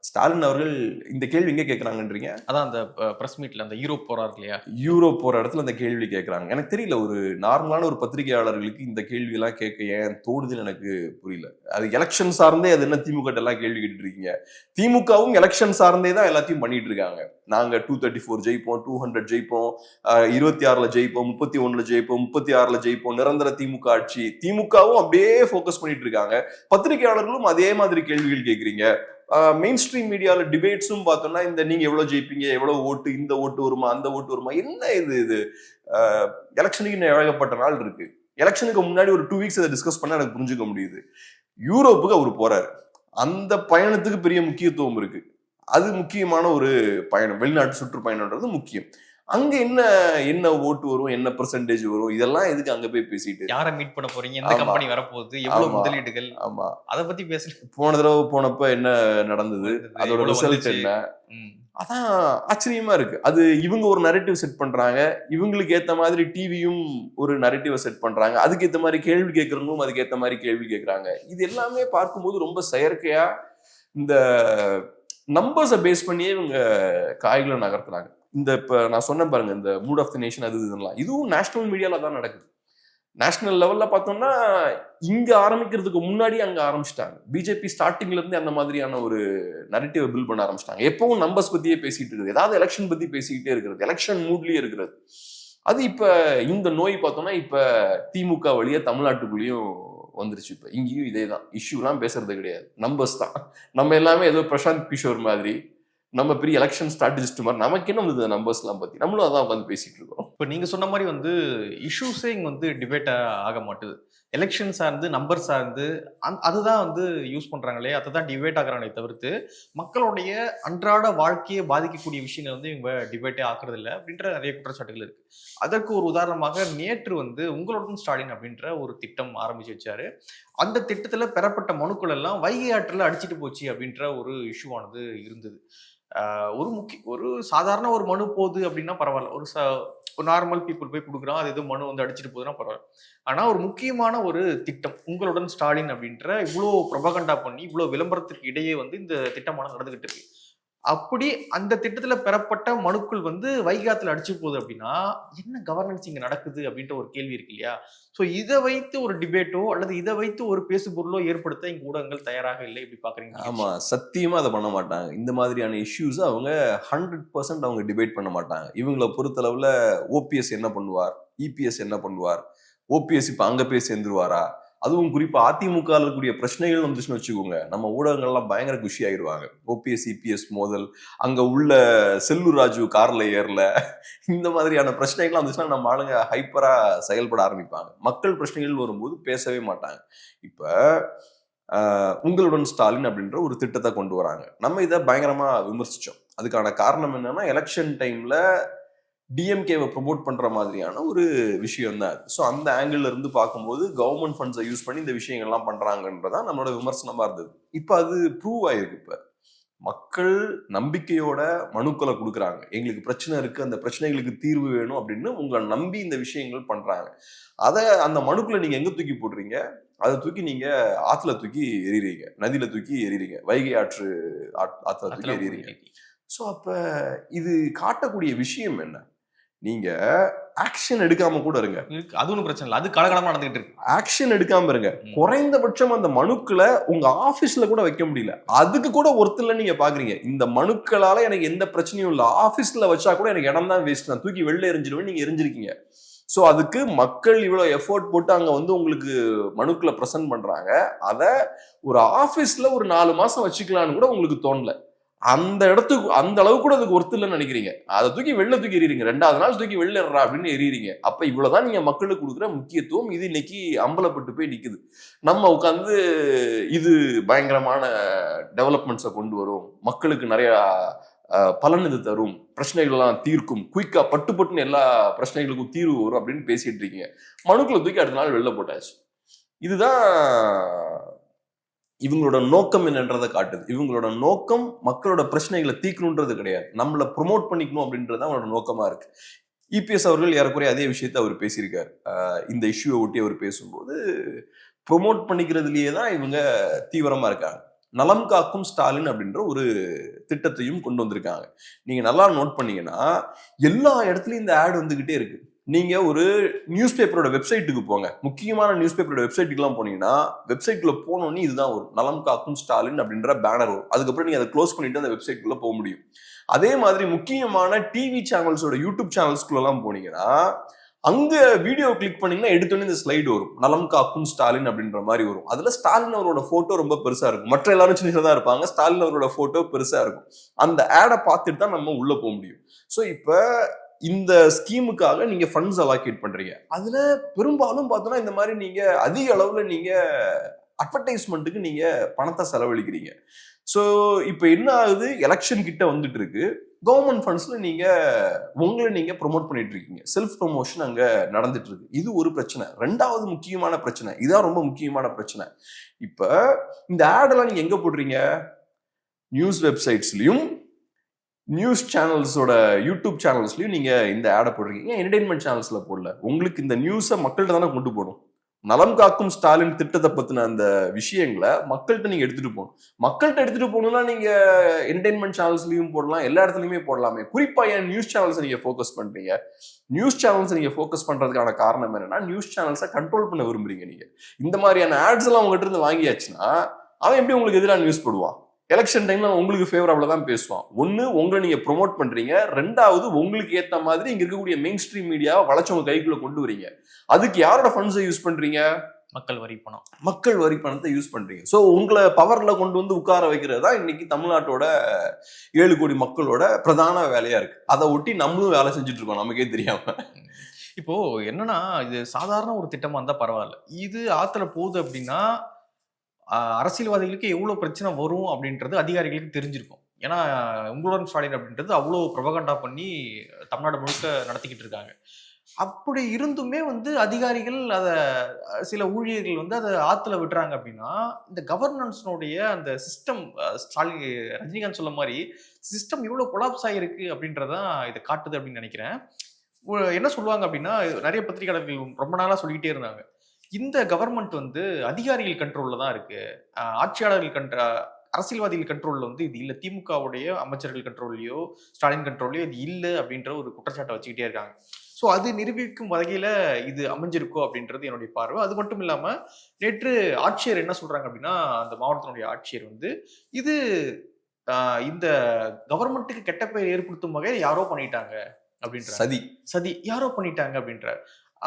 ஸ்டாலின் அவர்கள் இந்த கேள்வி எங்க கேட்கறாங்கன்றீங்க? அதான் அந்த பிரஸ் மீட்ல அந்த யூரோப் போறாரு இல்லையா, யூரோப் போற இடத்துல அந்த கேள்வி கேட்கறாங்க. எனக்கு தெரியல, ஒரு நார்மலான ஒரு பத்திரிகையாளர்களுக்கு இந்த கேள்வி எல்லாம் கேட்க ஏன் தோடுதுன்னு எனக்கு புரியல. அது எலெக்ஷன் சார்ந்தே, அது என்ன திமுக எல்லாம் கேள்வி கேட்டு இருக்கீங்க? திமுகவும் எலெக்ஷன் சார்ந்தே தான் எல்லாத்தையும் பண்ணிட்டு இருக்காங்க. நாங்க 234 ஜெயிப்போம், 200 ஜெயிப்போம், 26ல ஜெயிப்போம், 31ல ஜெயிப்போம், 36ல ஜெயிப்போம், நிரந்தர திமுக ஆட்சி. திமுகவும் அப்படியே போக்கஸ் பண்ணிட்டு இருக்காங்க. பத்திரிகையாளர்களும் அதே மாதிரி கேள்விகள் கேட்கறீங்க. மெயின் ஸ்ட்ரீம் மீடியாவில் டிபேட்ஸும் பார்த்தோம்னா, இந்த நீங்க எவ்வளவு ஜெயிப்பீங்க, எவ்வளவு ஓட்டு, இந்த ஓட்டு வருமா, அந்த ஓட்டு வருமா, என்ன இது எலெக்ஷனுக்கு இன்னும் ஏகப்பட்ட நாள் இருக்கு. எலெக்ஷனுக்கு முன்னாடி ஒரு 2 வீக்ஸ் அதை டிஸ்கஸ் பண்ண எனக்கு புரிஞ்சுக்க முடியுது. யூரோப்புக்கு அவர் போறாரு, அந்த பயணத்துக்கு பெரிய முக்கியத்துவம் இருக்கு. அது முக்கியமான ஒரு பயணம், வெளிநாட்டு சுற்றுப்பயணம்ன்றது முக்கியம். அங்க என்ன ஓட்டு வரும், என்ன பெர்சன்டேஜ் வரும், இதெல்லாம் எதுக்கு அங்க போய் பேசிட்டு, யாரை மீட் பண்ண போறீங்க, எந்த கம்பெனி வரப்போகுது, எவ்வளவு முதலீடுகள், ஆமா அதை பத்தி பேசல. போன தடவை போனப்ப என்ன நடந்தது, அதோட ரிசல்ட் என்ன, அதான் ஆச்சரியமா இருக்கு. அது இவங்க ஒரு நரேட்டிவ் செட் பண்றாங்க, இவங்களுக்கு ஏத்த மாதிரி டிவியும் ஒரு நரேட்டிவ் செட் பண்றாங்க, அதுக்கு ஏத்த மாதிரி கேள்வி கேட்கறவங்களும் அதுக்கு ஏத்த மாதிரி கேள்வி கேட்கறாங்க. இது எல்லாமே பார்க்கும்போது ரொம்ப செயற்கையா இந்த நம்பர்ஸை பேஸ் பண்ணியே இவங்க காய்களை நகர்த்துறாங்க. இந்த இப்ப நான் சொன்ன பாருங்க, இந்த மூட் ஆஃப் தி நேஷன் அது இதெல்லாம், இதுவும் நேஷனல் மீடியால தான் நடக்குது. நேஷனல் லெவல்ல பார்த்தோம்னா இங்க ஆரம்பிக்கிறதுக்கு முன்னாடி அங்க ஆரம்பிச்சிட்டாங்க. பிஜேபி ஸ்டார்டிங்ல இருந்து அந்த மாதிரியான ஒரு நரேட்டிவ் பில்ட் பண்ண ஆரம்பிச்சிட்டாங்க. எப்பவும் நம்பர்ஸ் பத்தியே பேசிட்டு இருக்குது, ஏதாவது எலெக்ஷன் பத்தி பேசிக்கிட்டே இருக்கிறது, எலெக்ஷன் மூட்லயே இருக்கிறது. அது இப்ப இந்த நோய் பார்த்தோம்னா இப்ப திமுக வழியா தமிழ்நாட்டுக்குள்ளேயும் வந்துருச்சு. இப்ப இங்கேயும் இதே தான், இஷ்யூலாம் பேசுறது கிடையாது, நம்பர்ஸ் தான். நம்ம எல்லாமே ஏதோ பிரசாந்த் கிஷோர் மாதிரி, நம்ம பெரிய எலெக்ஷன் ஸ்ட்ராட்டஜிஸ்ட் மாதிரி, நமக்கு என்ன வந்து நம்பர்ஸ் எல்லாம் பத்தி நம்மளும் அதான் உட்காந்து பேசிட்டு இருக்கோம். இப்ப நீங்க சொன்ன மாதிரி வந்து இஷ்யூஸே இங்க வந்து டிபேட் ஆக மாட்டுது. எலெக்ஷன் சார்ந்து, நம்பர் சார்ந்து அதுதான் வந்து யூஸ் பண்றாங்களே, அதுதான் டிபேட் ஆகுறாங்களே தவிர்த்து மக்களுடைய அன்றாட வாழ்க்கையை பாதிக்கக்கூடிய விஷயங்கள் வந்து இவங்க டிபேட்டே ஆக்குறது இல்லை அப்படின்ற நிறைய குற்றச்சாட்டுகள் இருக்கு. அதற்கு ஒரு உதாரணமாக நேற்று வந்து உங்களுடன் ஸ்டாலின் அப்படின்ற ஒரு திட்டம் ஆரம்பிச்சு வச்சாரு. அந்த திட்டத்துல பெறப்பட்ட மனுக்கள் எல்லாம் வைகை ஆற்றில் அடிச்சிட்டு போச்சு அப்படின்ற ஒரு இஷ்யூவானது இருந்தது. ஒரு சாதாரண ஒரு மனு போகுது அப்படின்னா பரவாயில்ல, ஒரு நார்மல் பீப்புள் போய் கொடுக்குறான், அது எதுவும் மனு வந்து அடிச்சுட்டு போகுதுன்னா பரவாயில்ல. ஆனா ஒரு முக்கியமான ஒரு திட்டம், உங்களுடன் ஸ்டாலின் அப்படின்ற இவ்வளோ ப்ரொபகண்டா பண்ணி இவ்வளோ விளம்பரத்துக்கு இடையே வந்து இந்த திட்டமான நடந்துகிட்டு இருக்கு. அப்படி அந்த திட்டத்துல பெறப்பட்ட மனுக்கள் வந்து வைகாத்துல அடிச்சு போகுது அப்படின்னா என்ன கவர்னன்ஸ் இங்க நடக்குது அப்படின்ற ஒரு கேள்வி இருக்கு இல்லையா? சோ இதை வைத்து ஒரு டிபேட்டோ அல்லது இதை வைத்து ஒரு பேசு பொருளோ ஏற்படுத்த இங்க ஊடகங்கள் தயாராக இல்லை. இப்படி பாக்குறீங்க? ஆமா, சத்தியமா அதை பண்ண மாட்டாங்க. இந்த மாதிரியான இஷ்யூஸ் அவங்க 100% அவங்க டிபேட் பண்ண மாட்டாங்க. இவங்களை பொறுத்தளவுல ஓபிஎஸ் என்ன பண்ணுவார், இபிஎஸ் என்ன பண்ணுவார், ஓபிஎஸ் இப்ப அங்க போய் சேர்ந்துருவாரா, அதுவும் குறிப்பா அதிமுக இருக்கக்கூடிய பிரச்சனைகள் வந்துச்சுன்னு வச்சுக்கோங்க, நம்ம ஊடகங்கள்லாம் பயங்கர குஷி ஆயிடுவாங்க. ஓபிஎஸ் இபிஎஸ் மோதல், அங்க உள்ள செல்லூர் ராஜு கார்ல ஏறல, இந்த மாதிரியான பிரச்சனைகள்லாம் வந்துச்சுன்னா நம்ம ஆளுங்க ஹைப்பரா செயல்பட ஆரம்பிப்பாங்க. மக்கள் பிரச்சனைகள் வரும்போது பேசவே மாட்டாங்க. இப்ப உங்களுடன் ஸ்டாலின் அப்படின்ற ஒரு திட்டத்தை கொண்டு வராங்க. நம்ம இதை பயங்கரமா விமர்சிச்சோம். அதுக்கான காரணம் என்னன்னா, எலெக்ஷன் டைம்ல டிஎம்கேவை ப்ரொமோட் பண்ற மாதிரியான ஒரு விஷயம் தான் அது. ஸோ அந்த ஆங்கிள் இருந்து பார்க்கும்போது கவர்மெண்ட் ஃபண்ட்ஸை யூஸ் பண்ணி இந்த விஷயங்கள்லாம் பண்றாங்கன்றதான் நம்மளோட விமர்சனமா இருந்தது. இப்போ அது ப்ரூவ் ஆயிருக்கு. இப்போ மக்கள் நம்பிக்கையோட மனுக்களை கொடுக்குறாங்க. எங்களுக்கு பிரச்சனை இருக்கு, அந்த பிரச்சனைகளுக்கு தீர்வு வேணும் அப்படின்னு உங்களை நம்பி இந்த விஷயங்கள் பண்றாங்க. அதை அந்த மனுக்களை நீங்க எங்க தூக்கி போடுறீங்க? அதை தூக்கி நீங்க ஆத்துல தூக்கி எறிறீங்க, நதியில தூக்கி எறிறீங்க, வைகை ஆத்துல தூக்கி எறிறீங்க. ஸோ அப்ப இது காட்டக்கூடிய விஷயம் என்ன? நீங்க ஆக்ஷன் எடுக்காம கூட இருங்க, அது ஒன்றும் பிரச்சனை இல்லை, அது காலகாலமா நடந்துகிட்டு இருக்கு. ஆக்ஷன் எடுக்காம இருங்க. குறைந்தபட்சம் அந்த மனுக்களை உங்க ஆபீஸ்ல கூட வைக்க முடியல, அதுக்கு கூட ஒருத்தர் நீங்க பாக்குறீங்க. இந்த மனுக்களால எனக்கு எந்த பிரச்சனையும் இல்லை, ஆபீஸ்ல வச்சா கூட எனக்கு இடம் தான் வேஸ்ட், நான் தூக்கி வெளில எரிஞ்சிடுவேன், நீங்க எரிஞ்சிருக்கீங்க. ஸோ அதுக்கு மக்கள் இவ்வளவு எஃபோர்ட் போட்டு அங்க வந்து உங்களுக்கு மனுக்களை பிரசன்ட் பண்றாங்க. அத ஒரு ஆபீஸ்ல ஒரு 4 மாசம் வச்சுக்கலான்னு கூட உங்களுக்கு தோணல. அந்த இடத்துக்கு அந்த அளவு கூட அதுக்கு ஒர்த்து இல்லைன்னு நினைக்கிறீங்க. அதை தூக்கி வெளில தூக்கி எறிறீங்க, 2வது நாள் தூக்கி வெளில எறா அப்படின்னு எறிறீங்க. அப்ப இவ்வளவுதான் நீங்க மக்களுக்கு கொடுக்குற முக்கியத்துவம். இது இன்னைக்கு அம்பலப்பட்டு போய் நிக்குது. நம்ம உட்காந்து இது பயங்கரமான டெவலப்மெண்ட்ஸை கொண்டு வரும், மக்களுக்கு நிறைய பலன் இது தரும், பிரச்சனைகள் எல்லாம் தீர்க்கும், குயிக்கா பட்டுன்னு எல்லா பிரச்சனைகளுக்கும் தீர்வு வரும் அப்படின்னு பேசிட்டு இருக்கீங்க. மனுக்களை தூக்கி அடுத்த நாள் வெளில போட்டாச்சு. இதுதான் இவங்களோட நோக்கம் என்னன்றதை காட்டுது. இவங்களோட நோக்கம் மக்களோட பிரச்சனைகளை தீர்க்கணுன்றது கிடையாது, நம்மளை ப்ரொமோட் பண்ணிக்கணும் அப்படின்றது அவங்களோட நோக்கமா இருக்கு. இபிஎஸ் அவர்கள் ஏறக்குறைய அதே விஷயத்த அவர் பேசியிருக்காரு. இந்த இஷ்யூவை ஒட்டி அவர் பேசும்போது ப்ரொமோட் பண்ணிக்கிறதுலயே தான் இவங்க தீவிரமா இருக்காங்க. நலம் காக்கும் ஸ்டாலின் அப்படின்ற ஒரு திட்டத்தையும் கொண்டு வந்திருக்காங்க. நீங்க நல்லா நோட் பண்ணீங்கன்னா எல்லா இடத்துலயும் இந்த ஆட் வந்துகிட்டே இருக்கு. நீங்க ஒரு நியூஸ் பேப்பரோட வெப்சைட்டுக்கு போங்க, முக்கியமான நியூஸ் பேப்பரோட வெப்சைட்டுக்கு போனீங்கன்னா வெப்சைட்ல போனோன்னு இதுதான் வரும், நலம் காக்கும் ஸ்டாலின் அப்படின்ற பேனர் வரும். அதுக்கப்புறம் நீங்க அதை க்ளோஸ் பண்ணிட்டு அந்த வெப்சைட்குள்ள போக முடியும். அதே மாதிரி முக்கியமான டிவி சேனல்ஸோட யூடியூப் சேனல்ஸ்குள்ள எல்லாம் போனீங்கன்னா அங்க வீடியோ கிளிக் பண்ணீங்கன்னா எடுத்தோன்னே இந்த ஸ்லைடு வரும், நலம் காக்கும் ஸ்டாலின் அப்படின்ற மாதிரி வரும். அதுல ஸ்டாலின் அவரோட போட்டோ ரொம்ப பெருசா இருக்கும், மற்ற எல்லாரும் சின்னதா இருப்பாங்க, ஸ்டாலின் அவரோட போட்டோ பெருசா இருக்கும். அந்த ஆடை பார்த்துட்டு தான் நம்ம உள்ள போக முடியும். ஸோ இப்ப இந்த ஸ்கீமுக்காக நீங்க ஃபண்ட்ஸ் அலாகேட் பண்றீங்க. அதுல பெரும்பாலும் பார்த்தோம்னா இந்த மாதிரி நீங்க அதிக அளவுல நீங்க அட்வர்டைஸ்மெண்ட்டுக்கு நீங்க பணத்தை செலவழிக்கிறீங்க. ஸோ இப்போ என்ன ஆகுது, எலெக்ஷன் கிட்ட வந்துட்டு இருக்கு, கவர்மெண்ட் ஃபண்ட்ஸ்ல நீங்க உங்களை நீங்க ப்ரொமோட் பண்ணிட்டு இருக்கீங்க, செல்ஃப் ப்ரொமோஷன் அங்க நடந்துட்டு இருக்கு. இது ஒரு பிரச்சனை. 2வது முக்கியமான பிரச்சனை, இதான் ரொம்ப முக்கியமான பிரச்சனை. இப்ப இந்த ஆடெல்லாம் நீங்க எங்க போடுறீங்க? நியூஸ் வெப்சைட்ஸ்லயும் நியூஸ் சேனல்ஸோட யூடியூப் சேனல்ஸ்லயும் நீங்க இந்த ஆடை போடுறீங்க. ஏன் என்டர்டைன்மெண்ட் சேனல்ஸ்ல போடல? உங்களுக்கு இந்த நியூஸை மக்கள்கிட்ட தானே கொண்டு போகணும். நலம் காக்கும் ஸ்டாலின் திட்டத்தை பத்தின அந்த விஷயங்களை மக்கள்கிட்ட நீங்க எடுத்துட்டு போகணும். மக்கள்கிட்ட எடுத்துட்டு போகணும்னா நீங்க என்டர்டைன்மெண்ட் சேனல்ஸ்லயும் போடலாம், எல்லா இடத்துலயுமே போடலாமே. குறிப்பா ஏன் நியூஸ் சேனல்ஸ் நீங்க ஃபோக்கஸ் பண்றீங்க? நியூஸ் சேனல்ஸ் நீங்க ஃபோக்கஸ் பண்றதுக்கான காரணம் என்னன்னா, நியூஸ் சேனல்ஸை கண்ட்ரோல் பண்ண விரும்புறீங்க. நீங்க இந்த மாதிரியான ஆட்ஸ் எல்லாம் உங்ககிட்ட இருந்து வாங்கியாச்சுன்னா அவன் எப்படி உங்களுக்கு எதிராக நியூஸ் போடுவான்? எலெக்ஷன் டைம்ல உங்களுக்கு ஃபேவரபிளா தான் பேசுவான். ஒன்னு, உங்களை நீங்க ப்ரொமோட் பண்றீங்க, 2வது உங்களுக்கு ஏத்த மாதிரி இங்க இருக்கக்கூடிய மெயின் ஸ்ட்ரீம் மீடியாவை வளைச்சவங்க கைக்குள்ள கொண்டு வரீங்க. அதுக்கு யாரோட ஃபண்ட்ஸை யூஸ் பண்றீங்க? மக்கள் வரி பணம். மக்கள் வரி பணத்தை யூஸ் பண்றீங்க. ஸோ உங்களை பவர்ல கொண்டு வந்து உட்கார வைக்கிறது தான் இன்னைக்கு தமிழ்நாட்டோட 7 கோடி மக்களோட பிரதான வேலையா இருக்கு. அதை ஒட்டி நம்மளும் வேலை செஞ்சுட்டு இருக்கோம் நமக்கே தெரியாம. இப்போ என்னன்னா, இது சாதாரண ஒரு திட்டமா இருந்தா பரவாயில்ல, இது ஆத்துல போகுது அப்படின்னா அரசியல்வாதிகளுக்கு எவ்வளவு பிரச்சனை வரும் அப்படின்றது அதிகாரிகளுக்கு தெரிஞ்சிருக்கும். ஏன்னா உங்களுடன் ஸ்டாலின் அப்படின்றது அவ்வளோ ப்ரொபகண்டா பண்ணி தமிழ்நாடு முழுக்க நடத்திக்கிட்டு இருக்காங்க. அப்படி இருந்துமே அதிகாரிகள் அதை, சில ஊழியர்கள் அதை ஆத்துல விட்டுறாங்க அப்படின்னா, இந்த கவர்னன்ஸ்னுடைய அந்த சிஸ்டம், ஸ்டாலின் ரஜினிகாந்த் சொல்ல மாதிரி சிஸ்டம் இவ்வளவு கொலாப்ஸ் ஆகிருக்கு அப்படின்றதான் இதை காட்டுது அப்படின்னு நினைக்கிறேன். என்ன சொல்லுவாங்க அப்படின்னா, நிறைய பத்திரிகையாளர்கள் ரொம்ப நாளா சொல்லிக்கிட்டே இருந்தாங்க, இந்த கவர்மெண்ட் அதிகாரிகள் கண்ட்ரோல்ல தான் இருக்கு, ஆட்சியாளர்கள் அரசியல்வாதிகள் கண்ட்ரோல்ல இது இல்ல, திமுகவுடைய அமைச்சர்கள் கண்ட்ரோல்லையோ ஸ்டாலின் கண்ட்ரோல்லையோ இது இல்லை அப்படின்ற ஒரு குற்றச்சாட்டை வச்சுக்கிட்டே இருக்காங்க. ஸோ அது நிரூபிக்கும் வகையில இது அமைஞ்சிருக்கோ அப்படின்றது என்னுடைய பார்வை. அது மட்டும் இல்லாம நேற்று ஆட்சியர் என்ன சொல்றாங்க அப்படின்னா, அந்த மாவட்டத்தினுடைய ஆட்சியர் இது இந்த கவர்மெண்ட்டுக்கு கெட்ட பெயர் ஏற்படுத்தும் வகையில் யாரோ பண்ணிட்டாங்க அப்படின்ற, சதி யாரோ பண்ணிட்டாங்க அப்படின்ற.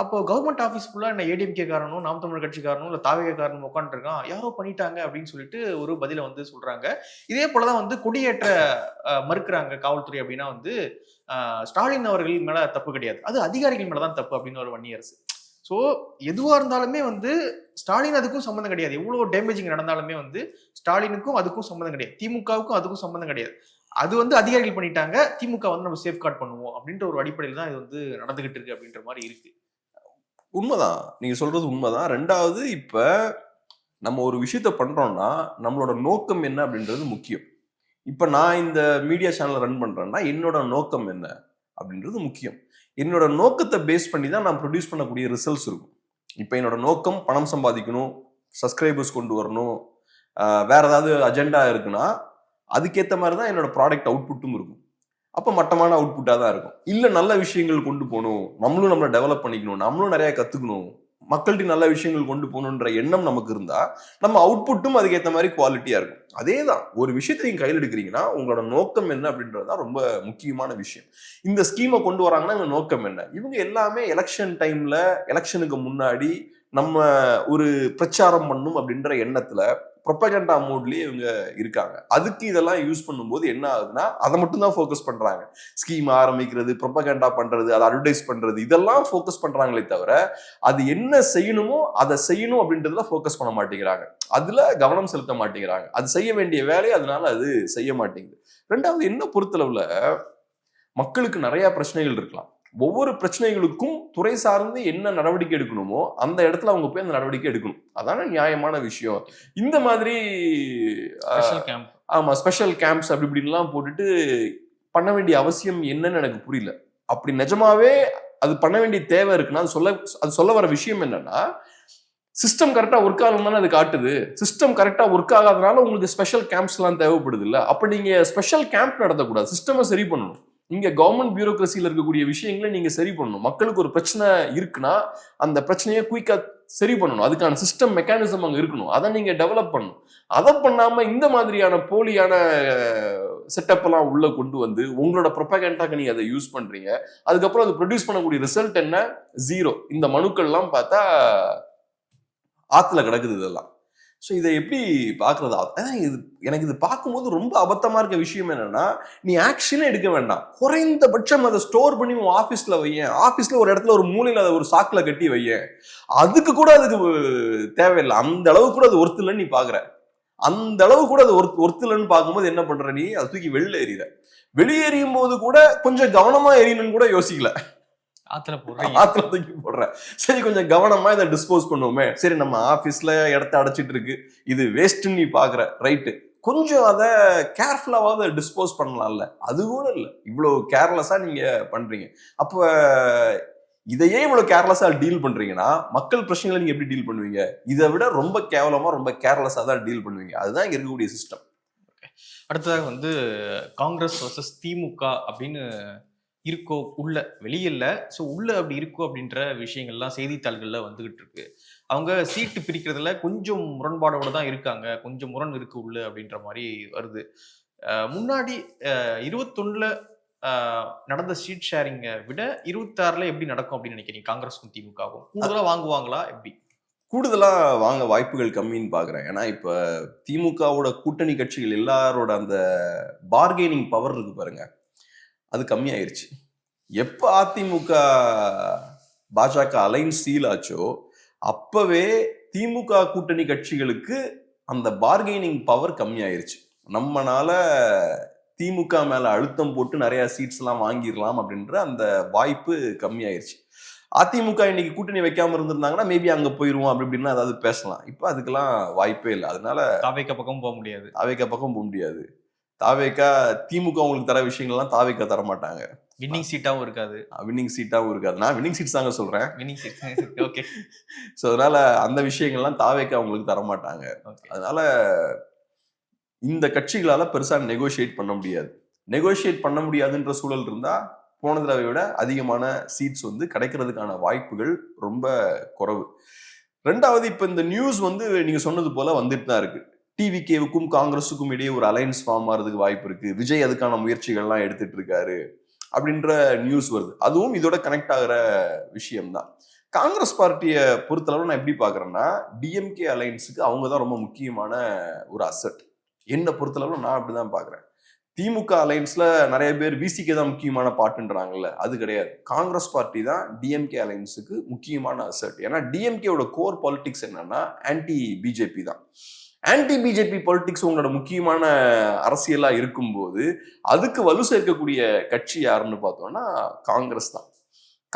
அப்போ கவர்மெண்ட் ஆஃபீஸ் ஃபுல்லா என்ன ஏடிஎம்கே காரனும் நாம் தமிழர் கட்சிக்காரனும் இல்ல தாவேக காரனும் உட்காந்துருக்கான், யாரோ பண்ணிட்டாங்க அப்படின்னு சொல்லிட்டு ஒரு பதில வந்து சொல்றாங்க. இதே போலதான் வந்து கொடியேற்ற மறுக்கிறாங்க காவல்துறை அப்படின்னா வந்து ஸ்டாலின் அவர்கள் மேல தப்பு கிடையாது, அது அதிகாரிகள் மேலதான் தப்பு அப்படின்னு ஒரு வன்னியரசு. ஸோ எதுவா இருந்தாலுமே வந்து ஸ்டாலின் அதுக்கும் சம்மந்தம் கிடையாது. எவ்வளவு டேமேஜிங் நடந்தாலுமே வந்து ஸ்டாலினுக்கும் அதுக்கும் சம்மந்தம் கிடையாது, திமுகவுக்கும் அதுக்கும் சம்மந்தம் கிடையாது. அது வந்து அதிகாரிகள் பண்ணிட்டாங்க, திமுக வந்து நம்ம சேஃப்கார்ட் பண்ணுவோம் அப்படின்ற ஒரு அடிப்படையில் தான் இது வந்து நடந்துகிட்டு இருக்கு அப்படின்ற மாதிரி இருக்கு. உண்மைதான், நீங்க சொல்றது உண்மைதான். ரெண்டாவது, இப்ப நம்ம ஒரு விஷயத்த பண்றோம்னா நம்மளோட நோக்கம் என்ன அப்படின்றது முக்கியம். இப்ப நான் இந்த மீடியா சேனல் ரன் பண்றேன்னா என்னோட நோக்கம் என்ன அப்படின்றது முக்கியம். என்னோட நோக்கத்தை பேஸ் பண்ணி தான் நான் ப்ரொடியூஸ் பண்ணக்கூடிய ரிசல்ட்ஸ் இருக்கும். இப்ப என்னோட நோக்கம் பணம் சம்பாதிக்கணும், சப்ஸ்கிரைபர்ஸ் கொண்டு வரணும், வேற ஏதாவது அஜெண்டா இருக்குன்னா அதுக்கேற்ற மாதிரி தான் என்னோட ப்ராடக்ட் அவுட்புட்டும் இருக்கும். அப்போ மட்டமான அவுட்புட்டாக தான் இருக்கும். இல்லை நல்ல விஷயங்கள் கொண்டு போகணும், நம்மளும் நம்மளை டெவலப் பண்ணிக்கணும், நம்மளும் நிறைய கற்றுக்கணும், மக்கள்கிட்ட நல்ல விஷயங்கள் கொண்டு போகணுன்ற எண்ணம் நமக்கு இருந்தால் நம்ம அவுட்புட்டும் அதுக்கேற்ற மாதிரி குவாலிட்டியாக இருக்கும். அதே தான் ஒரு விஷயத்தை நீங்கள் கையில் எடுக்கிறீங்கன்னா உங்களோட நோக்கம் என்ன அப்படின்றது தான் ரொம்ப முக்கியமான விஷயம். இந்த ஸ்கீமை கொண்டு வராங்கன்னா இந்த நோக்கம் என்ன? இவங்க எல்லாமே எலெக்ஷன் டைமில், எலெக்ஷனுக்கு முன்னாடி நம்ம ஒரு பிரச்சாரம் பண்ணும் அப்படின்ற எண்ணத்தில் ப்ரொபகண்டா மோட்லயே இவங்க இருக்காங்க. அதுக்கு இதெல்லாம் யூஸ் பண்ணும்போது என்ன ஆகுதுன்னா அதை மட்டும் தான் ஃபோக்கஸ் பண்றாங்க. ஸ்கீம் ஆரம்பிக்கிறது, ப்ரொபகண்டா பண்றது, அதை அட்வர்டைஸ் பண்றது, இதெல்லாம் ஃபோக்கஸ் பண்றாங்களே தவிர அது என்ன செய்யணுமோ அதை செய்யணும் அப்படின்றதுல ஃபோக்கஸ் பண்ண மாட்டேங்கிறாங்க. அதுல கவனம் செலுத்த மாட்டேங்கிறாங்க. அது செய்ய வேண்டிய வேலையை அதனால அது செய்ய மாட்டேங்குது. ரெண்டாவது, என்ன பொறுத்தளவுல மக்களுக்கு நிறைய பிரச்சனைகள் இருக்கலாம். ஒவ்வொரு பிரச்சனைகளுக்கும் துறை சார்ந்து என்ன நடவடிக்கை எடுக்கணுமோ அந்த இடத்துல அவங்க போய் அந்த நடவடிக்கை எடுக்கணும். அதான நியாயமான விஷயம். இந்த மாதிரி ஆமா ஸ்பெஷல் கேம்ப்ஸ் அப்படி இப்படின்லாம் போட்டுட்டு பண்ண வேண்டிய அவசியம் என்னன்னு எனக்கு புரியல. அப்படி நிஜமாவே அது பண்ண வேண்டிய தேவை இருக்குன்னா அது சொல்ல வர விஷயம் என்னன்னா, சிஸ்டம் கரெக்டா ஒர்க் ஆகணும்னு அது காட்டுது. சிஸ்டம் கரெக்டா ஒர்க் ஆகாதனால உங்களுக்கு ஸ்பெஷல் கேம்ப்ஸ் எல்லாம் தேவைப்படுது இல்ல. அப்ப நீங்க ஸ்பெஷல் கேம்ப் நடத்தக்கூடாது, சிஸ்டமை சரி பண்ணணும். இங்க கவர்மெண்ட் பியூரோக்ரஸியில் இருக்கக்கூடிய விஷயங்களை நீங்க சரி பண்ணணும். மக்களுக்கு ஒரு பிரச்சனை இருக்குன்னா அந்த பிரச்சனையை குயிக்கா சரி பண்ணணும். அதுக்கான சிஸ்டம் மெக்கானிசம் அங்க இருக்கணும். அதை நீங்க டெவலப் பண்ணணும். அதை பண்ணாம இந்த மாதிரியான போலியான செட்டப் எல்லாம் உள்ள கொண்டு வந்து உங்களோட ப்ரொபகண்டாக்கு நீங்க அதை யூஸ் பண்றீங்க. அதுக்கப்புறம் அது ப்ரொடியூஸ் பண்ணக்கூடிய ரிசல்ட் என்ன? ஜீரோ. இந்த மனுக்கள் எல்லாம் பார்த்தா ஆத்துல கிடக்குது இதெல்லாம். ஸோ இதை எப்படி பார்க்கறதா? எனக்கு இது பார்க்கும்போது ரொம்ப அபத்தமா இருக்க விஷயம் என்னன்னா, நீ ஆக்ஷனே எடுக்க வேண்டாம், குறைந்தபட்சம் அதை ஸ்டோர் பண்ணி உன் ஆஃபீஸ்ல வையேன். ஆஃபீஸ்ல ஒரு இடத்துல ஒரு மூலையில் அதை ஒரு சாக்குல கட்டி வையேன். அதுக்கு கூட அதுக்கு தேவையில்லை. அந்த அளவு கூட அது ஒர்த்து இல்லைன்னு நீ பாக்குற. அந்த அளவு கூட அது ஒர்த்து இல்லைன்னு பார்க்கும்போது என்ன பண்ற நீ? அதை தூக்கி வெளில எறிகிற. வெளியேறியும் போது கூட கொஞ்சம் கவனமா எறியணும்னு கூட யோசிக்கல. ஆத்துல தூக்கி போடுற. சரி கொஞ்சம் கவனமா இதை டிஸ்போஸ் பண்ணுவோமே. சரி நம்ம ஆபீஸ்ல இடத்த அடைச்சிட்டு இருக்கு, இது வேஸ்ட்ன்னு நீ பாக்குற, ரைட்டு. கொஞ்சம் அதை கேர்ஃபுல்லாவது டிஸ்போஸ் பண்ணலாம்ல. அது கூட இல்லை, இவ்வளவு கேர்லெஸ்ஸா நீங்க பண்றீங்க. அப்ப இதையே இவ்வளவு கேர்லெஸ்ஸா டீல் பண்றீங்கன்னா மக்கள் பிரச்சனைகளை நீங்க எப்படி டீல் பண்ணுவீங்க? இதை விட ரொம்ப கேவலமா ரொம்ப கேர்லெஸ்ஸா தான் டீல் பண்ணுவீங்க. அதுதான் இங்க இருக்கக்கூடிய சிஸ்டம். அடுத்ததாக வந்து காங்கிரஸ் வர்சஸ் திமுக அப்படின்னு இருக்கோ, உள்ள வெளியே இல்லை, ஸோ உள்ள அப்படி இருக்கோ அப்படின்ற விஷயங்கள்லாம் செய்தித்தாள்கள்ல வந்துகிட்டு இருக்கு. அவங்க சீட்டு பிரிக்கிறதுல கொஞ்சம் முரண்பாடோட தான் இருக்காங்க, கொஞ்சம் முரண் இருக்கு உள்ள அப்படின்ற மாதிரி வருது. முன்னாடி 21ல நடந்த சீட் ஷேரிங்கை விட 26ல எப்படி நடக்கும் அப்படின்னு நினைக்கிறீங்க? காங்கிரஸும் திமுகவும் கூடுதலா வாங்குவாங்களா? எப்படி கூடுதலா வாங்க வாய்ப்புகள் கம்மின்னு பாக்குறேன். ஏன்னா இப்ப திமுகவோட கூட்டணி கட்சிகள் எல்லாரோட அந்த பார்கெனிங் பவர் இருக்கு பாருங்க, அது கம்மியாயிருச்சு. எப்ப அதிமுக பாஜக அலைன்ஸ் சீல் ஆச்சோ அப்பவே திமுக கூட்டணி கட்சிகளுக்கு அந்த பார்கெனிங் பவர் கம்மியாயிருச்சு. நம்மனால திமுக மேல அழுத்தம் போட்டு நிறைய சீட்ஸ் எல்லாம் வாங்கிடலாம் அப்படின்ற அந்த வாய்ப்பு கம்மியாயிருச்சு. அதிமுக இன்னைக்கு கூட்டணி வைக்காம இருந்திருந்தாங்கன்னா மேபி அங்க போயிருவோம் அப்படி இப்படின்னா ஏதாவது பேசலாம். இப்ப அதுக்கெல்லாம் வாய்ப்பே இல்லை. அதனால தாவேகா பக்கம் போக முடியாது, பக்கம் போக முடியாது. தாவேகா திமுக உங்களுக்கு தர விஷயங்கள்லாம் தாவேகா தர மாட்டாங்க. வின்னிங் சீட்டாவும் இருக்காது. நான் வின்னிங் சீட்ஸ் தாங்க சொல்றேன். Winning seat. ஓகே. சோ அதனால அந்த விஷயங்கள்லாம் தாவேகா உங்களுக்கு தர மாட்டாங்க. அதனால இந்த கட்சிகளால பெருசா நெகோஷியேட் பண்ண முடியாது. நெகோஷியேட் பண்ண முடியாதுன்ற சூழல் இருந்தா போன தடவை விட அதிகமான சீட்ஸ் வந்து கிடைக்கிறதுக்கான வாய்ப்புகள் ரொம்ப குறைவு. ரெண்டாவது, இப்ப இந்த நியூஸ் வந்து நீங்க சொன்னது போல வந்துட்டு தான் இருக்கு. டிவிகேவுக்கும் காங்கிரஸுக்கும் இடையே ஒரு அலைன்ஸ் ஃபார்ம் ஆகிறதுக்கு வாய்ப்பு இருக்கு, விஜய் அதுக்கான முயற்சிகள்லாம் எடுத்துட்டு இருக்காரு அப்படின்ற நியூஸ் வருது. அதுவும் இதோட கனெக்ட் ஆகிற விஷயம்தான். காங்கிரஸ் பார்ட்டியை பொறுத்தளவு நான் எப்படி பாக்குறேன்னா, டிஎம்கே அலையன்ஸுக்கு அவங்க தான் ரொம்ப முக்கியமான ஒரு அசெட். என்ன பொறுத்தளவு நான் அப்படிதான் பாக்குறேன். திமுக அலையன்ஸ்ல நிறைய பேர் விசிகே தான் முக்கியமான பார்ட்டுன்றாங்கல்ல, அது கிடையாது. காங்கிரஸ் பார்ட்டி தான் டிஎம்கே அலையன்ஸுக்கு முக்கியமான அசெட். ஏன்னா டிஎம்கேவோட கோர் பாலிடிக்ஸ் என்னன்னா ஆன்டி பிஜேபி தான். ஆன்டி பிஜேபி பாலிடிக்ஸ் உங்களோட முக்கியமான அரசியலா இருக்கும்போது அதுக்கு வலு சேர்க்கக்கூடிய கட்சி யாருன்னு பார்த்தோம்னா காங்கிரஸ் தான்.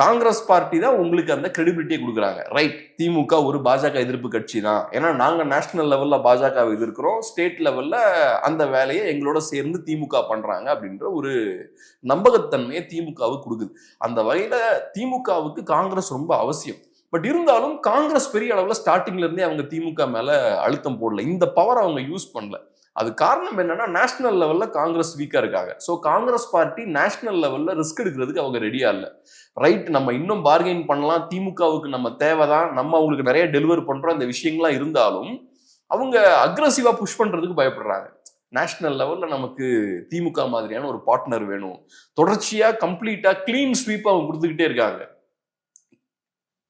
காங்கிரஸ் பார்ட்டி தான் உங்களுக்கு அந்த கிரெடிபிலிட்டியை கொடுக்குறாங்க. ரைட், திமுக ஒரு பாஜக எதிர்ப்பு கட்சி தான், ஏன்னா நாங்க நேஷனல் லெவல்ல பாஜகவை எதிர்க்கிறோம், ஸ்டேட் லெவல்ல அந்த வேலையை எங்களோட சேர்ந்து திமுக பண்றாங்க அப்படின்ற ஒரு நம்பகத்தன்மையை திமுகவுக்கு கொடுக்குது. அந்த வகையில திமுகவுக்கு காங்கிரஸ் ரொம்ப அவசியம். பட் இருந்தாலும் காங்கிரஸ் பெரிய அளவுல ஸ்டார்டிங்ல இருந்தே அவங்க திமுக மேல அழுத்தம் போடல, இந்த பவர் அவங்க யூஸ் பண்ணல. அது காரணம் என்னன்னா நேஷனல் லெவல்ல காங்கிரஸ் வீக்கா இருக்காங்க. ஸோ காங்கிரஸ் பார்ட்டி நேஷனல் லெவல்ல ரிஸ்க் எடுக்கிறதுக்கு அவங்க ரெடியா இல்லை. ரைட், நம்ம இன்னும் பார்கெயின் பண்ணலாம், திமுகவுக்கு நம்ம தேவைதான், நம்ம அவங்களுக்கு நிறைய டெலிவர் பண்றோம், இந்த விஷயங்கள்லாம் இருந்தாலும் அவங்க அக்ரஸிவா புஷ் பண்றதுக்கு பயப்படுறாங்க. நேஷனல் லெவல்ல நமக்கு திமுக மாதிரியான ஒரு பார்ட்னர் வேணும், தொடர்ச்சியா கம்ப்ளீட்டா கிளீன் ஸ்வீப் அவங்க கொடுத்துக்கிட்டே இருக்காங்க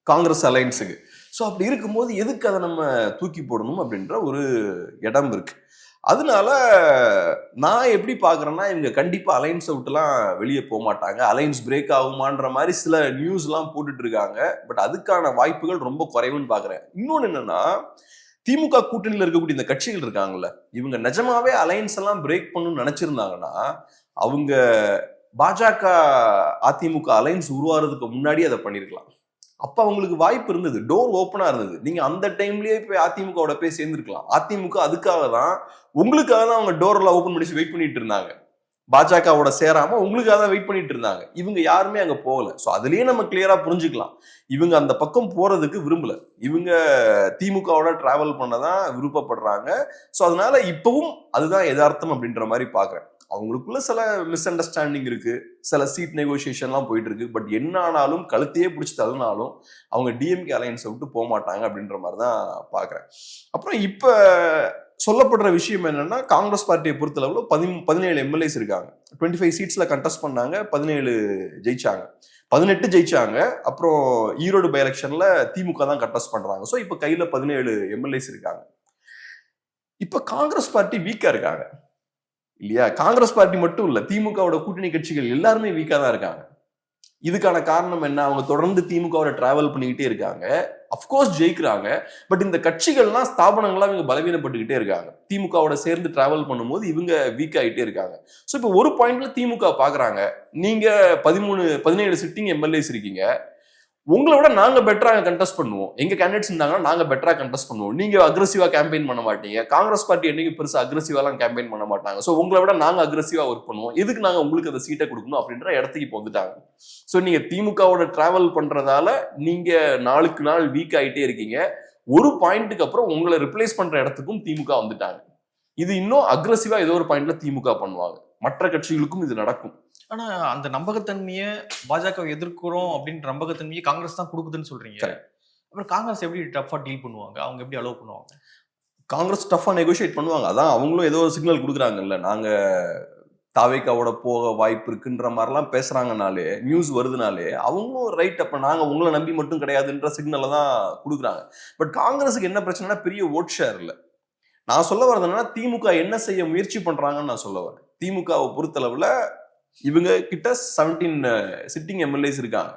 காங்கிரஸ் அலையன்ஸுக்கு. ஸோ அப்படி இருக்கும்போது எதுக்கு அதை நம்ம தூக்கி போடணும் அப்படின்ற ஒரு இடம் இருக்கு. அதனால நான் எப்படி பாக்குறேன்னா, இவங்க கண்டிப்பா அலையன்ஸை விட்டுலாம் வெளியே போக மாட்டாங்க. அலையன்ஸ் பிரேக் ஆகுமான்ற மாதிரி சில நியூஸ் எல்லாம் போட்டுட்டு இருக்காங்க. பட் அதுக்கான வாய்ப்புகள் ரொம்ப குறைவுன்னு பாக்குறேன். இன்னொன்னு என்னன்னா, திமுக கூட்டணியில் இருக்கக்கூடிய இந்த கட்சிகள் இருக்காங்கல்ல, இவங்க நிஜமாவே அலையன்ஸ் எல்லாம் பிரேக் பண்ணணும்னு நினைச்சிருந்தாங்கன்னா அவங்க பாஜக அதிமுக அலையன்ஸ் உருவாறதுக்கு முன்னாடி அதை பண்ணிருக்கலாம். அப்ப அவங்களுக்கு வாய்ப்பு இருந்தது, டோர் ஓப்பனா இருந்தது. நீங்க அந்த டைம்லயே போய் அதிமுகவோட போய் சேர்ந்துருக்கலாம். அதிமுக அதுக்காக தான், உங்களுக்காக தான் அவங்க டோர்ல ஓப்பன் பண்ணி வெயிட் பண்ணிட்டு இருந்தாங்க. பாஜகவோட சேராம உங்களுக்காக தான் வெயிட் பண்ணிட்டு இருந்தாங்க. இவங்க யாருமே அங்க போகல. ஸோ அதுலயே நம்ம கிளியரா புரிஞ்சுக்கலாம், இவங்க அந்த பக்கம் போறதுக்கு விரும்பல. இவங்க திமுகவோட டிராவல் பண்ணதான் விருப்பப்படுறாங்க. ஸோ அதனால இப்பவும் அதுதான் யதார்த்தம் அப்படின்ற மாதிரி பாக்குறேன். அவங்களுக்குள்ள சில மிஸ் அண்டர்ஸ்டாண்டிங் இருக்கு, சில சீட் நெகோசியேஷன்லாம் போயிட்டு இருக்கு. பட் என்ன ஆனாலும் கழுத்தையே பிடிச்சி தள்ளினாலும் அவங்க டிஎம்கே அலையன்ஸை விட்டு போக மாட்டாங்க அப்படின்ற மாதிரி தான் பாக்குறேன். அப்புறம் இப்ப சொல்லப்படுற விஷயம் என்னன்னா, காங்கிரஸ் பார்ட்டியை பொறுத்தளவுல 17 எம்எல்ஏஸ் இருக்காங்க. 25 சீட்ஸ்ல கண்டெஸ்ட் பண்ணாங்க, 17 ஜெயிச்சாங்க, 18 ஜெயிச்சாங்க. அப்புறம் ஈரோடு பை எலெக்ஷன்ல திமுக தான் கண்டெஸ்ட் பண்றாங்க. ஸோ இப்ப கையில 17 எம்எல்ஏஸ் இருக்காங்க. இப்ப காங்கிரஸ் பார்ட்டி வீக்கா இருக்காங்க இல்லையா? காங்கிரஸ் பார்ட்டி மட்டும் இல்ல, திமுகவோட கூட்டணி கட்சிகள் எல்லாருமே வீக்கா தான் இருக்காங்க. இதுக்கான காரணம் என்ன? அவங்க தொடர்ந்து திமுகவோட டிராவல் பண்ணிக்கிட்டே இருக்காங்க. அப்கோர்ஸ் ஜெயிக்கிறாங்க. பட் இந்த கட்சிகள்லாம் ஸ்தாபனங்கள்லாம் இவங்க பலவீனப்பட்டுக்கிட்டே இருக்காங்க. திமுகவோட சேர்ந்து டிராவல் பண்ணும்போது இவங்க வீக் ஆகிட்டே இருக்காங்க. ஸோ இப்போ ஒரு பாயிண்ட்ல திமுக பாக்குறாங்க, நீங்க 17 சிட்டிங் எம்எல்ஏஸ் இருக்கீங்க, உங்களை விட நாங்க பெட்டரா கண்டெஸ்ட் பண்ணுவோம், எங்க கேண்டிடேட்ஸ் இருந்தாங்கன்னா நாங்க பெட்டரா கண்டெஸ்ட் பண்ணுவோம், நீங்க அக்ரெசிவா கேம்பெயின் பண்ண மாட்டீங்க, காங்கிரஸ் பார்ட்டி என்னைக்கு பெருசா அக்ரெசிவாலாம் கேம்பெயின் பண்ண மாட்டாங்க, ஸோ உங்களை விட நாங்க அக்ரெசிவா ஒர்க் பண்ணுவோம், எதுக்கு நாங்க உங்களுக்கு அந்த சீட்டை கொடுக்கணும் அப்படின்ற இடத்துக்கு இப்போ வந்துட்டாங்க. ஸோ நீங்க திமுகவோட டிராவல் பண்றதால நீங்க நாளுக்கு நாள் வீக் ஆகிட்டே இருக்கீங்க. ஒரு பாயிண்ட்டுக்கு அப்புறம் உங்களை ரிப்ளேஸ் பண்ற இடத்துக்கும் திமுக வந்துட்டாங்க. இது இன்னும் அக்ரெசிவா ஏதோ ஒரு பாயிண்ட்ல திமுக பண்ணுவாங்க. மற்ற கட்சிகளுக்கும் இது நடக்கும். ஆனா அந்த நம்பகத்தன்மையை பாஜகவை எதிர்க்கிறோம் அப்படின்ற நம்பகத்தன்மையை காங்கிரஸ் தான் கொடுக்குதுன்னு சொல்றீங்க. அப்புறம் காங்கிரஸ் எப்படி டஃபா டீல் பண்ணுவாங்க? அவங்க எப்படி அலோவ் பண்ணுவாங்க? காங்கிரஸ் டஃபா நெகோசியேட் பண்ணுவாங்க. அதான் அவங்களும் ஏதோ ஒரு சிக்னல் கொடுக்குறாங்கல்ல, நாங்க தாவேக்காவோட போக வாய்ப்பு இருக்குன்ற மாதிரிலாம் பேசுறாங்கனாலே, நியூஸ் வருதுனாலே அவங்களும் ரைட், அப்ப நாங்க உங்களை நம்பி மட்டும் கிடையாதுன்ற சிக்னலை தான் கொடுக்குறாங்க. பட் காங்கிரஸுக்கு என்ன பிரச்சனைனா பெரிய ஓட் ஷேர் இல்லை. நான் சொல்ல வரது என்னன்னா, திமுக என்ன செய்ய முயற்சி பண்றாங்கன்னு நான் சொல்ல வரேன். திமுகவை பொறுத்தளவுல இவங்க கிட்ட 17 சிட்டிங் எம்எல்ஏஸ் இருக்காங்க.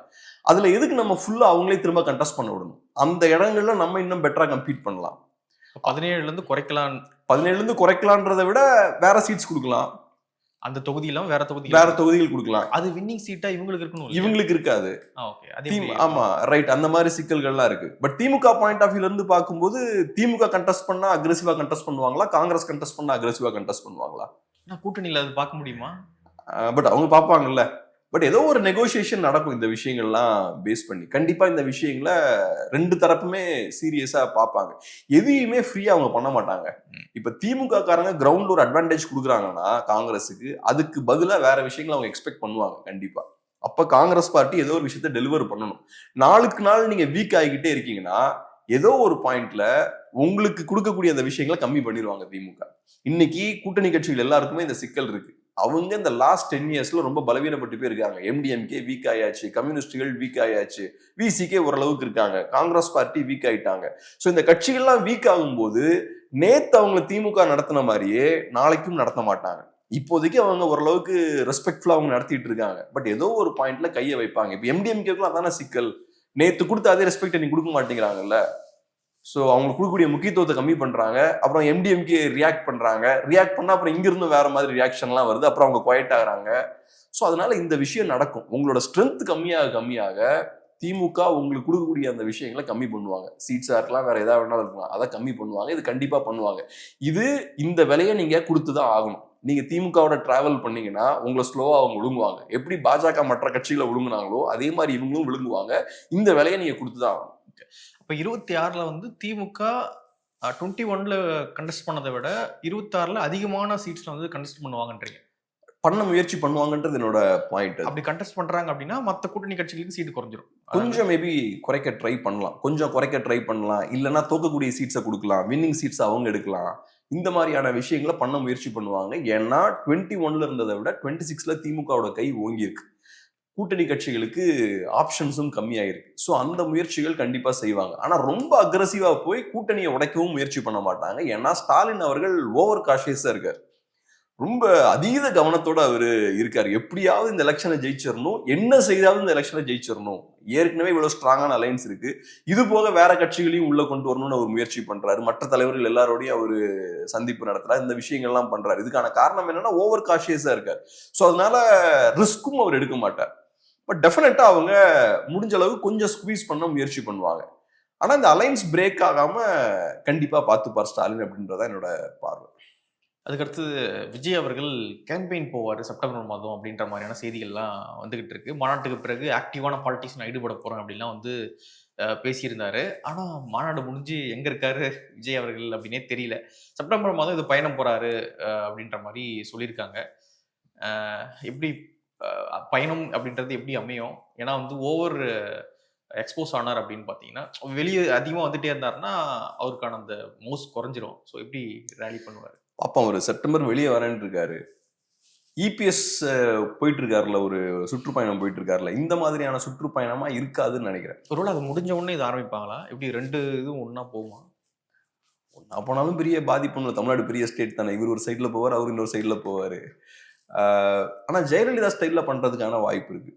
அதுல எதுக்கு நம்ம ஃபுல்லா அவங்களே திரும்ப கண்டெஸ்ட் பண்ண விடணும்? அந்த இடங்கள்ல நம்ம இன்னும் பெட்டரா கம்பீட் பண்ணலாம். 17ல இருந்து குறைக்கலாம். 17ல இருந்து குறைக்கலான்றதை விட வேற சீட்ஸ் கொடுக்கலாம். அந்த தொகுதியில வேற தொகுதிகள் கொடுக்கலாம். அது வின்னிங் சீட்டா இவங்களுக்கு இருக்கணும், இவங்களுக்கு இருக்காது. ஆமா ரைட், அந்த மாதிரி சிக்கல்கள்லாம் இருக்கு. பட் திமுக பாயிண்ட் ஆஃப் வியூல இருந்து பார்க்கும்போது திமுக கண்டெஸ்ட் பண்ணா அக்ரெசிவா கண்டெஸ்ட் பண்ணுவாங்களா, காங்கிரஸ் கண்டெஸ்ட் பண்ணா அக்ரெசிவா கண்டெஸ்ட் பண்ணுவாங்களா? கூட்டணியில அது பார்க்க முடியுமா? பட் அவங்க பார்ப்பாங்கல்ல. பட் ஏதோ ஒரு நெகோசியேஷன் நடக்கும் இந்த விஷயங்கள்லாம் பேஸ் பண்ணி. கண்டிப்பா இந்த விஷயங்களை ரெண்டு தரப்புமே சீரியஸா பார்ப்பாங்க. எதையுமே ஃப்ரீயா அவங்க பண்ண மாட்டாங்க. இப்ப திமுக காரங்க கிரவுண்ட் ஒரு அட்வான்டேஜ் கொடுக்குறாங்கன்னா காங்கிரஸுக்கு, அதுக்கு பதிலா வேற விஷயங்களை அவங்க எக்ஸ்பெக்ட் பண்ணுவாங்க கண்டிப்பா. அப்ப காங்கிரஸ் பார்ட்டி ஏதோ ஒரு விஷயத்த டெலிவர் பண்ணணும். நாளுக்கு நாள் நீங்க வீக் ஆகிக்கிட்டே இருக்கீங்கன்னா ஏதோ ஒரு பாயிண்ட்ல உங்களுக்கு கொடுக்கக்கூடிய அந்த விஷயங்களை கம்மி பண்ணிடுவாங்க திமுக. இன்னைக்கு கூட்டணி கட்சிகள் எல்லாருக்குமே இந்த சிக்கல் இருக்கு. அவங்க இந்த லாஸ்ட் 10 இயர்ஸ்ல ரொம்ப பலவீனப்பட்டு போயிருக்காங்க. எம்டிஎம்கே வீக் ஆயாச்சு, கம்யூனிஸ்டுகள் வீக் ஆயாச்சு, விசிகே ஓரளவுக்கு இருக்காங்க, காங்கிரஸ் பார்ட்டி வீக் ஆயிட்டாங்க. ஸோ இந்த கட்சிகள்லாம் வீக் ஆகும்போது நேத்து அவங்க திமுக நடத்தின மாதிரியே நாளைக்கும் நடத்த மாட்டாங்க. இப்போதைக்கு அவங்க ஓரளவுக்கு ரெஸ்பெக்ட்ஃபுல்லா அவங்க நடத்திட்டு இருக்காங்க. பட் ஏதோ ஒரு பாயிண்ட்ல கையை வைப்பாங்க. இப்போ எம்டிஎம்கேக்குலாம் அதான சிக்கல். நேத்து கொடுத்த அதே ரெஸ்பெக்ட் நீங்க கொடுக்க மாட்டேங்கிறாங்கல்ல. ஸோ அவங்களுக்கு கொடுக்கக்கூடிய முக்கியத்துவத்தை கம்மி பண்றாங்க. அப்புறம் எம்டிஎம்கே ரியாக்ட் பண்றாங்க. ரியாக்ட் பண்ணா அப்புறம் இங்கிருந்து வேற மாதிரி ரியாக்ஷன்லாம் வருது. அப்புறம் அவங்க குவைட் ஆகுறாங்க. ஸோ அதனால இந்த விஷயம் நடக்கும். உங்களோட ஸ்ட்ரென்த் கம்மியாக திமுக உங்களுக்கு கொடுக்கக்கூடிய அந்த விஷயங்களை கம்மி பண்ணுவாங்க. சீட்ஸா இருக்கலாம், வேற ஏதாவது வேணாலும் இருக்கலாம், அதை கம்மி பண்ணுவாங்க. இது கண்டிப்பா பண்ணுவாங்க. இந்த விலையை நீங்க கொடுத்துதான் ஆகணும். நீங்க திமுகவோட டிராவல் பண்ணீங்கன்னா உங்களை ஸ்லோவா அவங்க விழுங்குவாங்க. எப்படி பாஜக மற்ற கட்சிகளை விழுங்குனாங்களோ அதே மாதிரி இவங்களும் விழுங்குவாங்க. இந்த விலையை நீங்க கொடுத்துதான் ஆகணும். இப்போ 26ல வந்து திமுக 21ல கண்டெஸ்ட் பண்ணதை விட 26ல அதிகமான சீட்ஸ்ல வந்து கண்டெஸ்ட் பண்ணுவாங்கன்றீங்க. பண்ண முயற்சி பண்ணுவாங்கன்றது என்னோட பாயிண்ட். அப்படி கண்டெஸ்ட் பண்றாங்க அப்படின்னா மற்ற கூட்டணி கட்சிகளுக்கு சீட் குறைஞ்சிரும். கொஞ்சம் மேபி குறைக்க ட்ரை பண்ணலாம். இல்லைன்னா தோக்கக்கூடிய சீட்ஸை கொடுக்கலாம், வின்னிங் சீட்ஸ் அவங்க எடுக்கலாம். இந்த மாதிரியான விஷயங்களை பண்ண முயற்சி பண்ணுவாங்க. ஏன்னா 21ல இருந்ததை விட 26ல திமுகவோட கை ஓங்கி இருக்கு. கூட்டணி கட்சிகளுக்கு ஆப்ஷன்ஸும் கம்மியாயிருக்கு. ஸோ அந்த முயற்சிகள் கண்டிப்பா செய்வாங்க. ஆனா ரொம்ப அக்ரெசிவா போய் கூட்டணியை உடைக்கவும் முயற்சி பண்ண மாட்டாங்க. ஏன்னா ஸ்டாலின் அவர்கள் ஓவர் காஷியஸா இருக்காரு. ரொம்ப அதீத கவனத்தோட அவரு இருக்காரு. எப்படியாவது இந்த எலெக்ஷனை ஜெயிச்சிடணும், என்ன செய்தாவது இந்த எலெக்ஷனை ஜெயிச்சிடணும். ஏற்கனவே இவ்வளவு ஸ்ட்ராங்கான அலைன்ஸ் இருக்கு, இது போக வேற கட்சிகளையும் உள்ள கொண்டு வரணும்னு அவர் முயற்சி பண்றாரு. மற்ற தலைவர்கள் எல்லாரோடையும் அவரு சந்திப்பு நடத்துறாரு, இந்த விஷயங்கள்லாம் பண்றாரு. இதுக்கான காரணம் என்னன்னா ஓவர் காஷியஸா இருக்காரு. ஸோ அதனால ரிஸ்க்கும் அவர் எடுக்க மாட்டார். பட் டெஃபினட்டா அவங்க முடிஞ்ச அளவு கொஞ்சம் ஸ்குவீஸ் பண்ண முயற்சி பண்ணுவாங்க. ஆனா இந்த அலைன்ஸ் பிரேக் ஆகாம கண்டிப்பா பார்த்துப்பார் ஸ்டாலின் அப்படின்றத என்னோட பார்வை. அதுக்கடுத்து விஜய் அவர்கள் கேம்பெயின் போவார் செப்டம்பர் மாதம் அப்படின்ற மாதிரியான செய்திகள்லாம் வந்துகிட்டு இருக்கு. மாநாட்டுக்கு பிறகு ஆக்டிவான பாலிட்டிக்ஸ் ஈடுபட போறேன் அப்படின்லாம் வந்து பேசியிருந்தாரு. ஆனா மாநாடு முடிஞ்சு எங்க இருக்காரு விஜய் அவர்கள் அப்படின்னே தெரியல. செப்டம்பர் மாதம் இது பயணம் போறாரு அப்படின்ற மாதிரி சொல்லியிருக்காங்க. எப்படி பயணம் அப்படின்றது எப்படி அமையும்? ஏன்னா வந்து ஓவர் எக்ஸ்போஸ் ஆனார் அப்படின்னு பார்த்தீங்கன்னா, வெளியே அதிகமாக வந்துட்டே இருந்தாருன்னா அவருக்கான அந்த மோஸ்ட் குறைஞ்சிரும். ஸோ எப்படி ரேலி பண்ணுவார்? அப்போ அவர் செப்டம்பர் வெளியே வரேன்னு இருக்காரு. இபிஎஸ் போயிட்டு இருக்காருல, ஒரு சுற்றுப்பயணம் போயிட்டு இருக்காருல, இந்த மாதிரியான சுற்றுப்பயணமா இருக்காதுன்னு நினைக்கிறேன். ஒருவேளை அது முடிஞ்ச உடனே இது ஆரம்பிப்பாங்களா? எப்படி 2 இதுவும் ஒன்னா போகுமா? ஒன்னா போனாலும் பெரிய பாதிப்பு. தமிழ்நாடு பெரிய ஸ்டேட் தானே. இவர் ஒரு சைட்ல போவார், அவர் இன்னொரு சைட்ல போவாரு. ஆனா ஜெயலலிதா ஸ்டைல்ல பண்றதுக்கான வாய்ப்பு இருக்கு.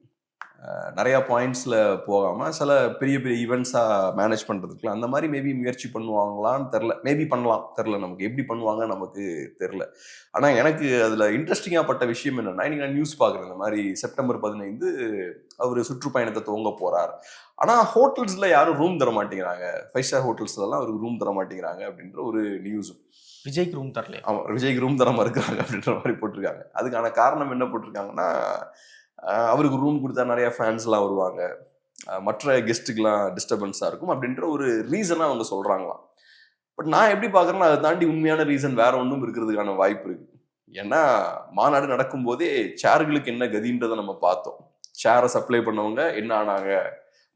நிறைய பாயிண்ட்ஸ்ல போகாம சில பெரிய பெரிய ஈவெண்ட்ஸா மேனேஜ் பண்றதுக்குலாம் அந்த மாதிரி மேபி முயற்சி பண்ணுவாங்களான்னு தெரில. மேபி பண்ணலாம், தெரில. நமக்கு எப்படி பண்ணுவாங்க நமக்கு தெரில. ஆனா எனக்கு அதுல இன்ட்ரெஸ்டிங்கா பட்ட விஷயம் என்னன்னா, இன்னைக்கு நான் நியூஸ் பாக்குறேன், இந்த மாதிரி செப்டம்பர் 15 அவர் சுற்றுப்பயணத்தை துவங்க போறார். ஆனா ஹோட்டல்ஸ்ல யாரும் ரூம் தர மாட்டேங்கிறாங்க. 5 ஸ்டார் ஹோட்டல்ஸ்ல எல்லாம் அவருக்கு ரூம் தர மாட்டேங்கிறாங்க அப்படின்ற ஒரு நியூஸ். விஜய்க்கு ரூம் தரல. ஆமா, விஜய்க்கு ரூம் தர மறுக்கிறாங்க அப்படின்ற மாதிரி போட்டிருக்காங்க. அதுக்கான காரணம் என்ன போட்டிருக்காங்கன்னா, அவருக்கு ரூம் கொடுத்தா நிறைய ஃபேன்ஸ் எல்லாம் வருவாங்க, மற்ற கெஸ்ட்டுக்கெல்லாம் டிஸ்டர்பன்ஸா இருக்கும் அப்படின்ற ஒரு ரீசனா அவங்க சொல்றாங்களாம். பட் நான் எப்படி பாக்குறேன்னா, அதை தாண்டி உண்மையான ரீசன் வேற ஒன்றும் இருக்கிறதுக்கான வாய்ப்பு இருக்கு. ஏன்னா மாநாடு நடக்கும் போதே சேர்களுக்கு என்ன கதின்றதை நம்ம பார்த்தோம். சேரை சப்ளை பண்ணவங்க என்ன ஆனாங்க,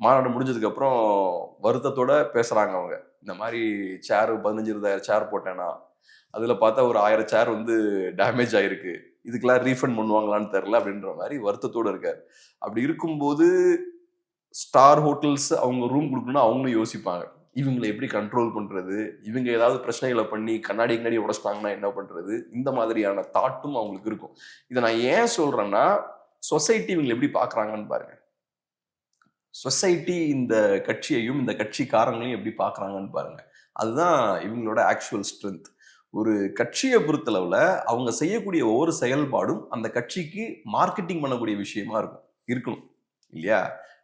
மாநாடு முடிஞ்சதுக்கு அப்புறம் வருத்தத்தோட பேசுறாங்க அவங்க. இந்த மாதிரி சேர் 15,000 சேர் போட்டேன்னா அதுல பார்த்தா ஒரு 1000 சேர் வந்து டேமேஜ் ஆயிருக்கு, இதுக்கெல்லாம் ரீஃபண்ட் பண்ணுவாங்களான்னு தெரியல அப்படின்ற மாதிரி வருத்தத்தோடு இருக்காரு. அப்படி இருக்கும்போது ஸ்டார் ஹோட்டல்ஸ் அவங்க ரூம் கொடுக்கணும்னா அவங்களும் யோசிப்பாங்க, இவங்களை எப்படி கண்ட்ரோல் பண்றது, இவங்க ஏதாவது பிரச்சனைகளை பண்ணி கண்ணாடி உடைச்சிட்டாங்கன்னா என்ன பண்றது, இந்த மாதிரியான தாட்டும் அவங்களுக்கு இருக்கும். இதை நான் ஏன் சொல்றேன்னா, சொசைட்டி இவங்களை எப்படி பாக்குறாங்கன்னு பாருங்க. சொசைட்டி இந்த கட்சியையும் இந்த கட்சிக்காரங்களையும் எப்படி பாக்குறாங்கன்னு பாருங்க. அதுதான் இவங்களோட ஆக்சுவல் ஸ்ட்ரென்த். ஒரு கட்சியை பொறுத்தளவுல அவங்க செய்யக்கூடிய ஒவ்வொரு செயல்பாடும் அந்த கட்சிக்கு மார்க்கெட்டிங் பண்ணக்கூடிய விஷயமா இருக்கணும் இல்லையா?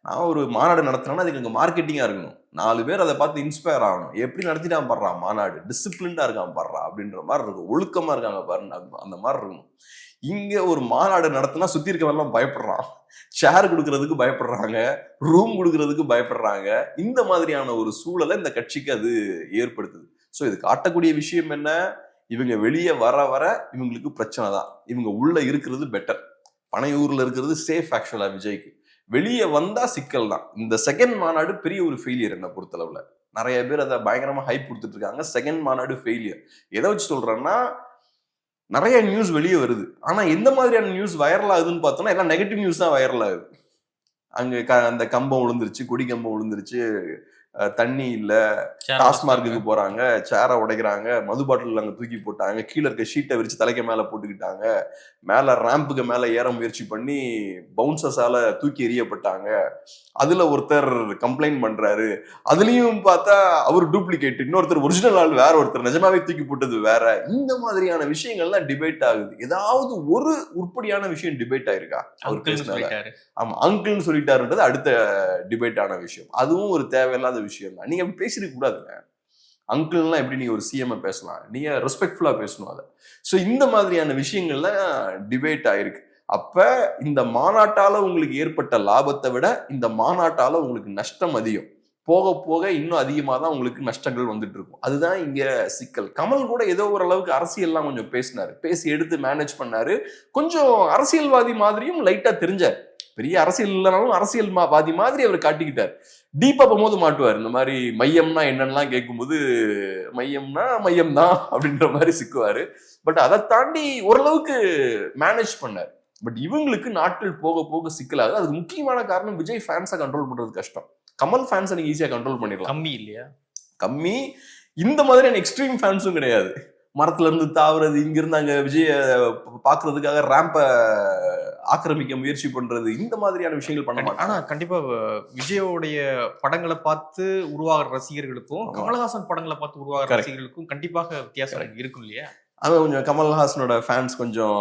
நான் ஒரு மாநாடு நடத்துறேன்னா அதுக்கு அங்கே மார்க்கெட்டிங்கா இருக்கணும். 4 பேர் அதை பார்த்து இன்ஸ்பயர் ஆகணும். எப்படி நடத்திட்டான் பாடுறான் மாநாடு, டிசிப்ளின்டா இருக்கான் பாடுறா அப்படின்ற மாதிரி இருக்கும். ஒழுக்கமா இருக்காங்க பாருங்க, அந்த மாதிரி இருக்கணும். இங்க ஒரு மாநாடு நடத்தினா சுத்தி இருக்கவெல்லாம் பயப்படுறான், சேர் கொடுக்கறதுக்கு பயப்படுறாங்க, ரூம் கொடுக்கறதுக்கு பயப்படுறாங்க. இந்த மாதிரியான ஒரு சூழலை இந்த கட்சிக்கு அது ஏற்படுத்துது. ஸோ இது காட்டக்கூடிய விஷயம் என்ன, இவங்க வெளியே வர வர இவங்களுக்கு பிரச்சனை தான். இவங்க உள்ள இருக்கிறது பெட்டர், பனையூர்ல இருக்கிறது சேஃப். ஆக்சுவலா விஜய்க்கு வெளியே வந்தா சிக்கல் தான். இந்த செகண்ட் மாநாடு பெரிய ஒரு ஃபெயிலியர் என்ன பொறுத்தளவுல. நிறைய பேர் அதை பயங்கரமா ஹைப் கொடுத்துட்டு இருக்காங்க. செகண்ட் மாநாடு ஃபெயிலியர். எதை வச்சு சொல்றேன்னா, நிறைய நியூஸ் வெளியே வருது. ஆனா எந்த மாதிரியான நியூஸ் வைரல் ஆகுதுன்னு பார்த்தோம்னா எல்லாம் நெகட்டிவ் நியூஸ் தான் வைரல் ஆகுது. அங்க அந்த கம்பம் விழுந்துருச்சு, கொடி கம்பம் விழுந்துருச்சு, தண்ணி இல்ல, டாஸ்மார்க்கு போறாங்க, சேரை உடைக்கிறாங்க, மது பாட்டில் அங்க தூக்கி போட்டாங்க, கீழே இருக்க ஷீட்டை விரிச்சு தலைக்கு மேல போட்டுக்கிட்டாங்க, மேல ரேம்புக்கு மேல ஏற முயற்சி பண்ணி பவுன்சர்ஸால தூக்கி எறியப்பட்டாங்க, அதுல ஒருத்தர் கம்ப்ளைண்ட் பண்றாரு, அதுலயும் பார்த்தா அவர் டூப்ளிகேட், இன்னொருத்தர் ஒரிஜினல் ஆள் வேற, ஒருத்தர் நிஜமாவே தூக்கி போட்டது வேற. இந்த மாதிரியான விஷயங்கள்லாம் டிபேட் ஆகுது. ஏதாவது ஒரு உருப்படியான விஷயம் டிபேட் ஆயிருக்கா அவர் பேசினாரு? ஆமா, அங்கிள்னு சொல்லிட்டாருன்றது அடுத்த டிபேட்டான விஷயம். அதுவும் ஒரு தேவையில்லாத விஷயம் தான். நீங்க அப்படி பேசிருக்க கூடாதுங்க. அங்கிள்லாம் எப்படி நீங்க ஒரு சிஎம் பேசலாம்? நீங்க ரெஸ்பெக்ட்ஃபுல்லா பேசணும் அதை. ஸோ இந்த மாதிரியான விஷயங்கள்லாம் டிபேட் ஆயிருக்கு. அப்ப இந்த மாநாட்டால உங்களுக்கு ஏற்பட்ட லாபத்தை விட இந்த மாநாட்டால உங்களுக்கு நஷ்டம் அதிகம். போக போக இன்னும் அதிகமாக தான் உங்களுக்கு நஷ்டங்கள் வந்துட்டு இருக்கும். அதுதான் இங்க சிக்கல். கமல் கூட ஏதோ ஓரளவுக்கு அரசியல்லாம் கொஞ்சம் பேசினாரு, பேசி எடுத்து மேனேஜ் பண்ணாரு. கொஞ்சம் அரசியல்வாதி மாதிரியும் லைட்டா தெரிஞ்சார். பெரிய அரசியல் இல்லைனாலும் அரசியல்வாதி மாதிரி அவர் காட்டிக்கிட்டார். டீப்பா போகும்போது மாட்டுவார். இந்த மாதிரி மையம்னா என்னன்னா கேட்கும்போது மையம்னா மையம் தான் அப்படின்ற மாதிரி சிக்குவாரு. பட் அதை தாண்டி ஓரளவுக்கு மேனேஜ் பண்ணார். பட் இவங்களுக்கு நாட்கள் போக போக சிக்கலாகுது. அதுக்கு முக்கியமான காரணம் விஜய் ஃபேன்ஸை கண்ட்ரோல் பண்றது கஷ்டம். கமல் ஃபேன்ஸை நீங்க ஈஸியா கண்ட்ரோல் பண்ணிடலாம். கம்மி இல்லையா? கம்மி. இந்த மாதிரியான எக்ஸ்ட்ரீம் ஃபேன்ஸும் கிடையாது. மரத்துல இருந்து தாவுறது, இங்க இருந்து அங்க விஜய பாக்குறதுக்காக ரேம்ப ஆக்கிரமிக்க முயற்சி பண்றது, இந்த மாதிரியான விஷயங்கள் பண்ண மாட்டாங்க. ஆனா கண்டிப்பா விஜயோடைய படங்களை பார்த்து உருவாகிற ரசிகர்களுக்கும் கமல்ஹாசன் படங்களை பார்த்து உருவாகிற ரசிகர்களுக்கும் கண்டிப்பாக வித்தியாசம் இருக்கும் இல்லையா? அது கொஞ்சம் கமல்ஹாசனோட ஃபேன்ஸ் கொஞ்சம்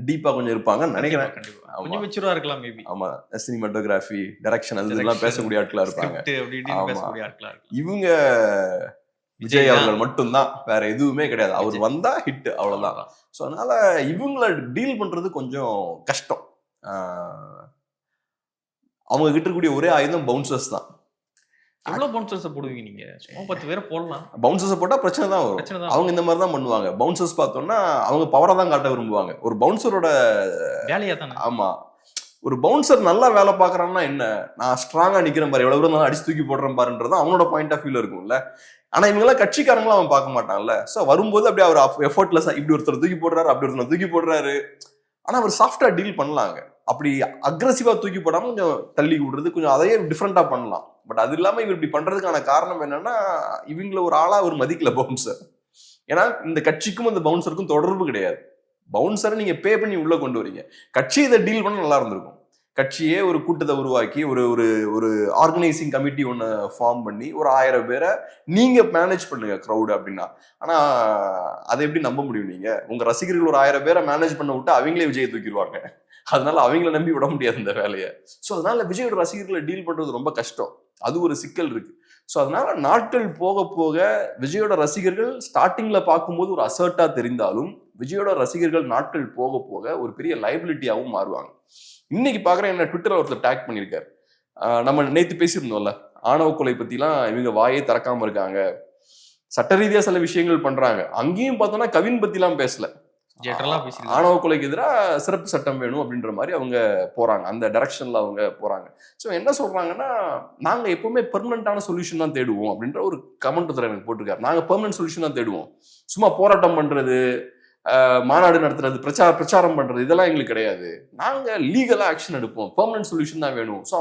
டீப்பா கொஞ்சம் இருப்பாங்க நினைக்கிறேன். கொஞ்சம் மெச்சூரா இருக்கலாம் மேபி. ஆமா, சினிமாட்டோகிராஃபி, டைரக்ஷன் அதெல்லாம் பேசக்கூடிய ஆட்களா இருப்பாங்க. இவங்க விஜய் அவர்கள் மட்டும்தான், வேற எதுவுமே கிடையாது. அவர் வந்தா ஹிட், அவ்வளவுதான். ஸோ அதனால இவங்கள டீல் பண்றது கொஞ்சம் கஷ்டம். அவங்க கிட்ட இருக்கக்கூடிய ஒரே ஆயுதம் பவுன்சர்ஸ் தான். எவ்வளவு பவுன்சர்ஸ் போடுவீங்க நீங்க? சும்மா 10 பேரை போடலாம். பவுன்சர்ஸ் போட்டா பிரச்சனை தான் வரும். அவங்க இந்த மாதிரி தான் பண்ணுவாங்க. பவுன்சர்ஸ் பார்த்தோம்னா அவங்க பவரை தான் காட்ட விரும்புவாங்க. ஒரு பவுன்சரோட வேலையா தானே. ஆமா, ஒரு பவுன்சர் நல்லா வேலை பாக்குறான்னா என்ன, நான் ஸ்ட்ராங்கா நிக்கிறேன் பாரு, எவ்வளவு தூரம் அடிச்சு தூக்கி போடுறேன் பாருன்றது அவனோட பாயிண்ட் ஆஃப் வியூல இருக்கும்ல. ஆனா இவங்கெல்லாம் கட்சிக்காரங்களும் அவன் பார்க்க மாட்டான்ல. சோ வரும்போது அப்படியே அவர் எஃபர்ட்லெஸ் இப்படி ஒருத்தர் தூக்கி போடுறாரு, அப்படி ஒருத்தர் தூக்கி போடுறாரு. ஆனா அவர் சாஃப்டா டீல் பண்ணலாங்க. அப்படி அக்ரெசிவா தூக்கி போடாம கொஞ்சம் தள்ளி விடுறது, கொஞ்சம் அதையே டிஃப்ரெண்டா பண்ணலாம். பட் அது இல்லாம இவர் இப்படி பண்றதுக்கான காரணம் என்னன்னா, இவங்கள ஒரு ஆளா அவர் மதிக்கல பவுன்சர். ஏன்னா இந்த கட்சிக்கும் இந்த பவுன்சருக்கும் தொடர்பு கிடையாது. பவுன்சரை நீங்க பே பண்ணி உள்ள கொண்டு வரீங்க. கட்சி இதை டீல் பண்ண நல்லா இருந்திருக்கும். கட்சியே ஒரு கூட்டத்தை உருவாக்கி ஒரு ஒரு ஒரு ஆர்கனைசிங் கமிட்டி ஒன்று ஃபார்ம் பண்ணி ஒரு 1000 பேரை நீங்க மேனேஜ் பண்ணுங்க க்ரௌடு அப்படின்னா. ஆனா அதை எப்படி நம்ப முடியும்? நீங்க உங்க ரசிகர்கள் ஒரு 1000 பேரை மேனேஜ் பண்ண விட்டு அவங்களே விஜயை தூக்கிடுவாங்க. அதனால அவங்கள நம்பி விட முடியாது இந்த வேலையை. ஸோ அதனால விஜயோட ரசிகர்களை டீல் பண்றது ரொம்ப கஷ்டம். அது ஒரு சிக்கல் இருக்கு. ஸோ அதனால நாட்கள் போக போக விஜயோட ரசிகர்கள் ஸ்டார்டிங்ல பார்க்கும்போது ஒரு அசர்ட்டா தெரிந்தாலும் விஜயோட ரசிகர்கள் நாட்கள் போக போக ஒரு பெரிய லைபிலிட்டியாகவும் மாறுவாங்க. இன்னைக்கு பாக்குறேன், என்ன ட்விட்டர்ல ஒருத்தர் டேக் பண்ணியிருக்காரு. நம்ம நேத்து பேசியிருந்தோம்ல, ஆணவ கொலை பத்திலாம் இவங்க வாயே திறக்காம இருக்காங்க, சட்ட ரீதியா சில விஷயங்கள் பண்றாங்க. அங்கேயும் பார்த்தோம்னா கவின் பத்திலாம் பேசல, ஆணவ கொலைக்கு எதிராக சிறப்பு சட்டம் வேணும் அப்படின்ற மாதிரி அவங்க போறாங்க. அந்த டைரக்ஷன்ல அவங்க போறாங்க. ஸோ என்ன சொல்றாங்கன்னா, நாங்க எப்பவுமே பெர்மனன்டான சொல்யூஷன் தான் தேடுவோம் அப்படின்ற ஒரு கமெண்ட் எனக்கு போட்டிருக்காரு. நாங்க பெர்மனன்ட் சொல்யூஷன் தான் தேடுவோம், சும்மா போராட்டம் பண்றது, மாநாடு நடத்துறது, பிரச்சாரம் பண்றது, இதெல்லாம் எங்களுக்கு கிடையாது. நாங்க லீகலா ஆக்ஷன் எடுப்போம், பெர்மனன்ட் சொல்யூஷன் தான் வேணும். ஸோ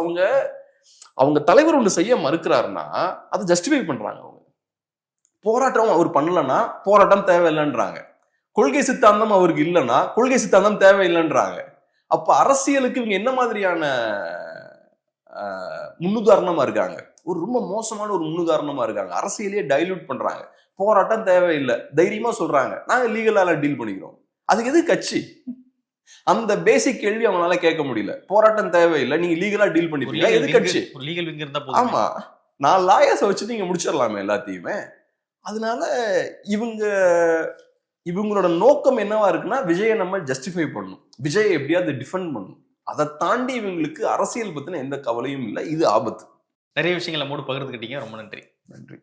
அவங்க தலைவர் ஒன்று செய்ய மறுக்கிறாருன்னா அதை ஜஸ்டிஃபை பண்றாங்க. அவங்க போராட்டம் அவர் பண்ணலன்னா போராட்டம் தேவையில்லைன்றாங்க. கொள்கை சித்தாந்தம் அவருக்கு இல்லைன்னா கொள்கை சித்தாந்தம் தேவையில்லைன்றாங்க. அப்ப அரசியலுக்கு இவங்க என்ன மாதிரியான முன்னுதாரணமா இருக்காங்க? ஒரு ரொம்ப மோசமான ஒரு முன்னுதாரணமா இருக்காங்க. அரசியலையே டைல்யூட் பண்றாங்க. போராட்டம் தேவையில்லை தைரியமா சொல்றாங்க, நாங்க லீகலால டீல் பண்ணிக்கிறோம். அதுக்கு எது கட்சி? அந்த பேசிக் கேள்வி அவங்களால கேட்க முடியல. போராட்டம் தேவையில்லை, நீங்க லீகலா டீல் பண்ணிப்பீங்க, எது கட்சி? ஆமா, 4 லாயர்ஸை வச்சு நீங்க முடிச்சிடலாமே எல்லாத்தையுமே. அதனால இவங்களோட நோக்கம் என்னவா இருக்குன்னா, விஜயை நம்ம ஜஸ்டிஃபை பண்ணணும், விஜயை எப்படியாவது டிஃபெண்ட் பண்ணணும். அதை தாண்டி இவங்களுக்கு அரசியல் பத்தின எந்த கவலையும் இல்லை. இது ஆபத்து. நிறைய விஷயங்களை மூடு பகிர்ந்துக்கிட்டீங்க. ரொம்ப நன்றி. நன்றி.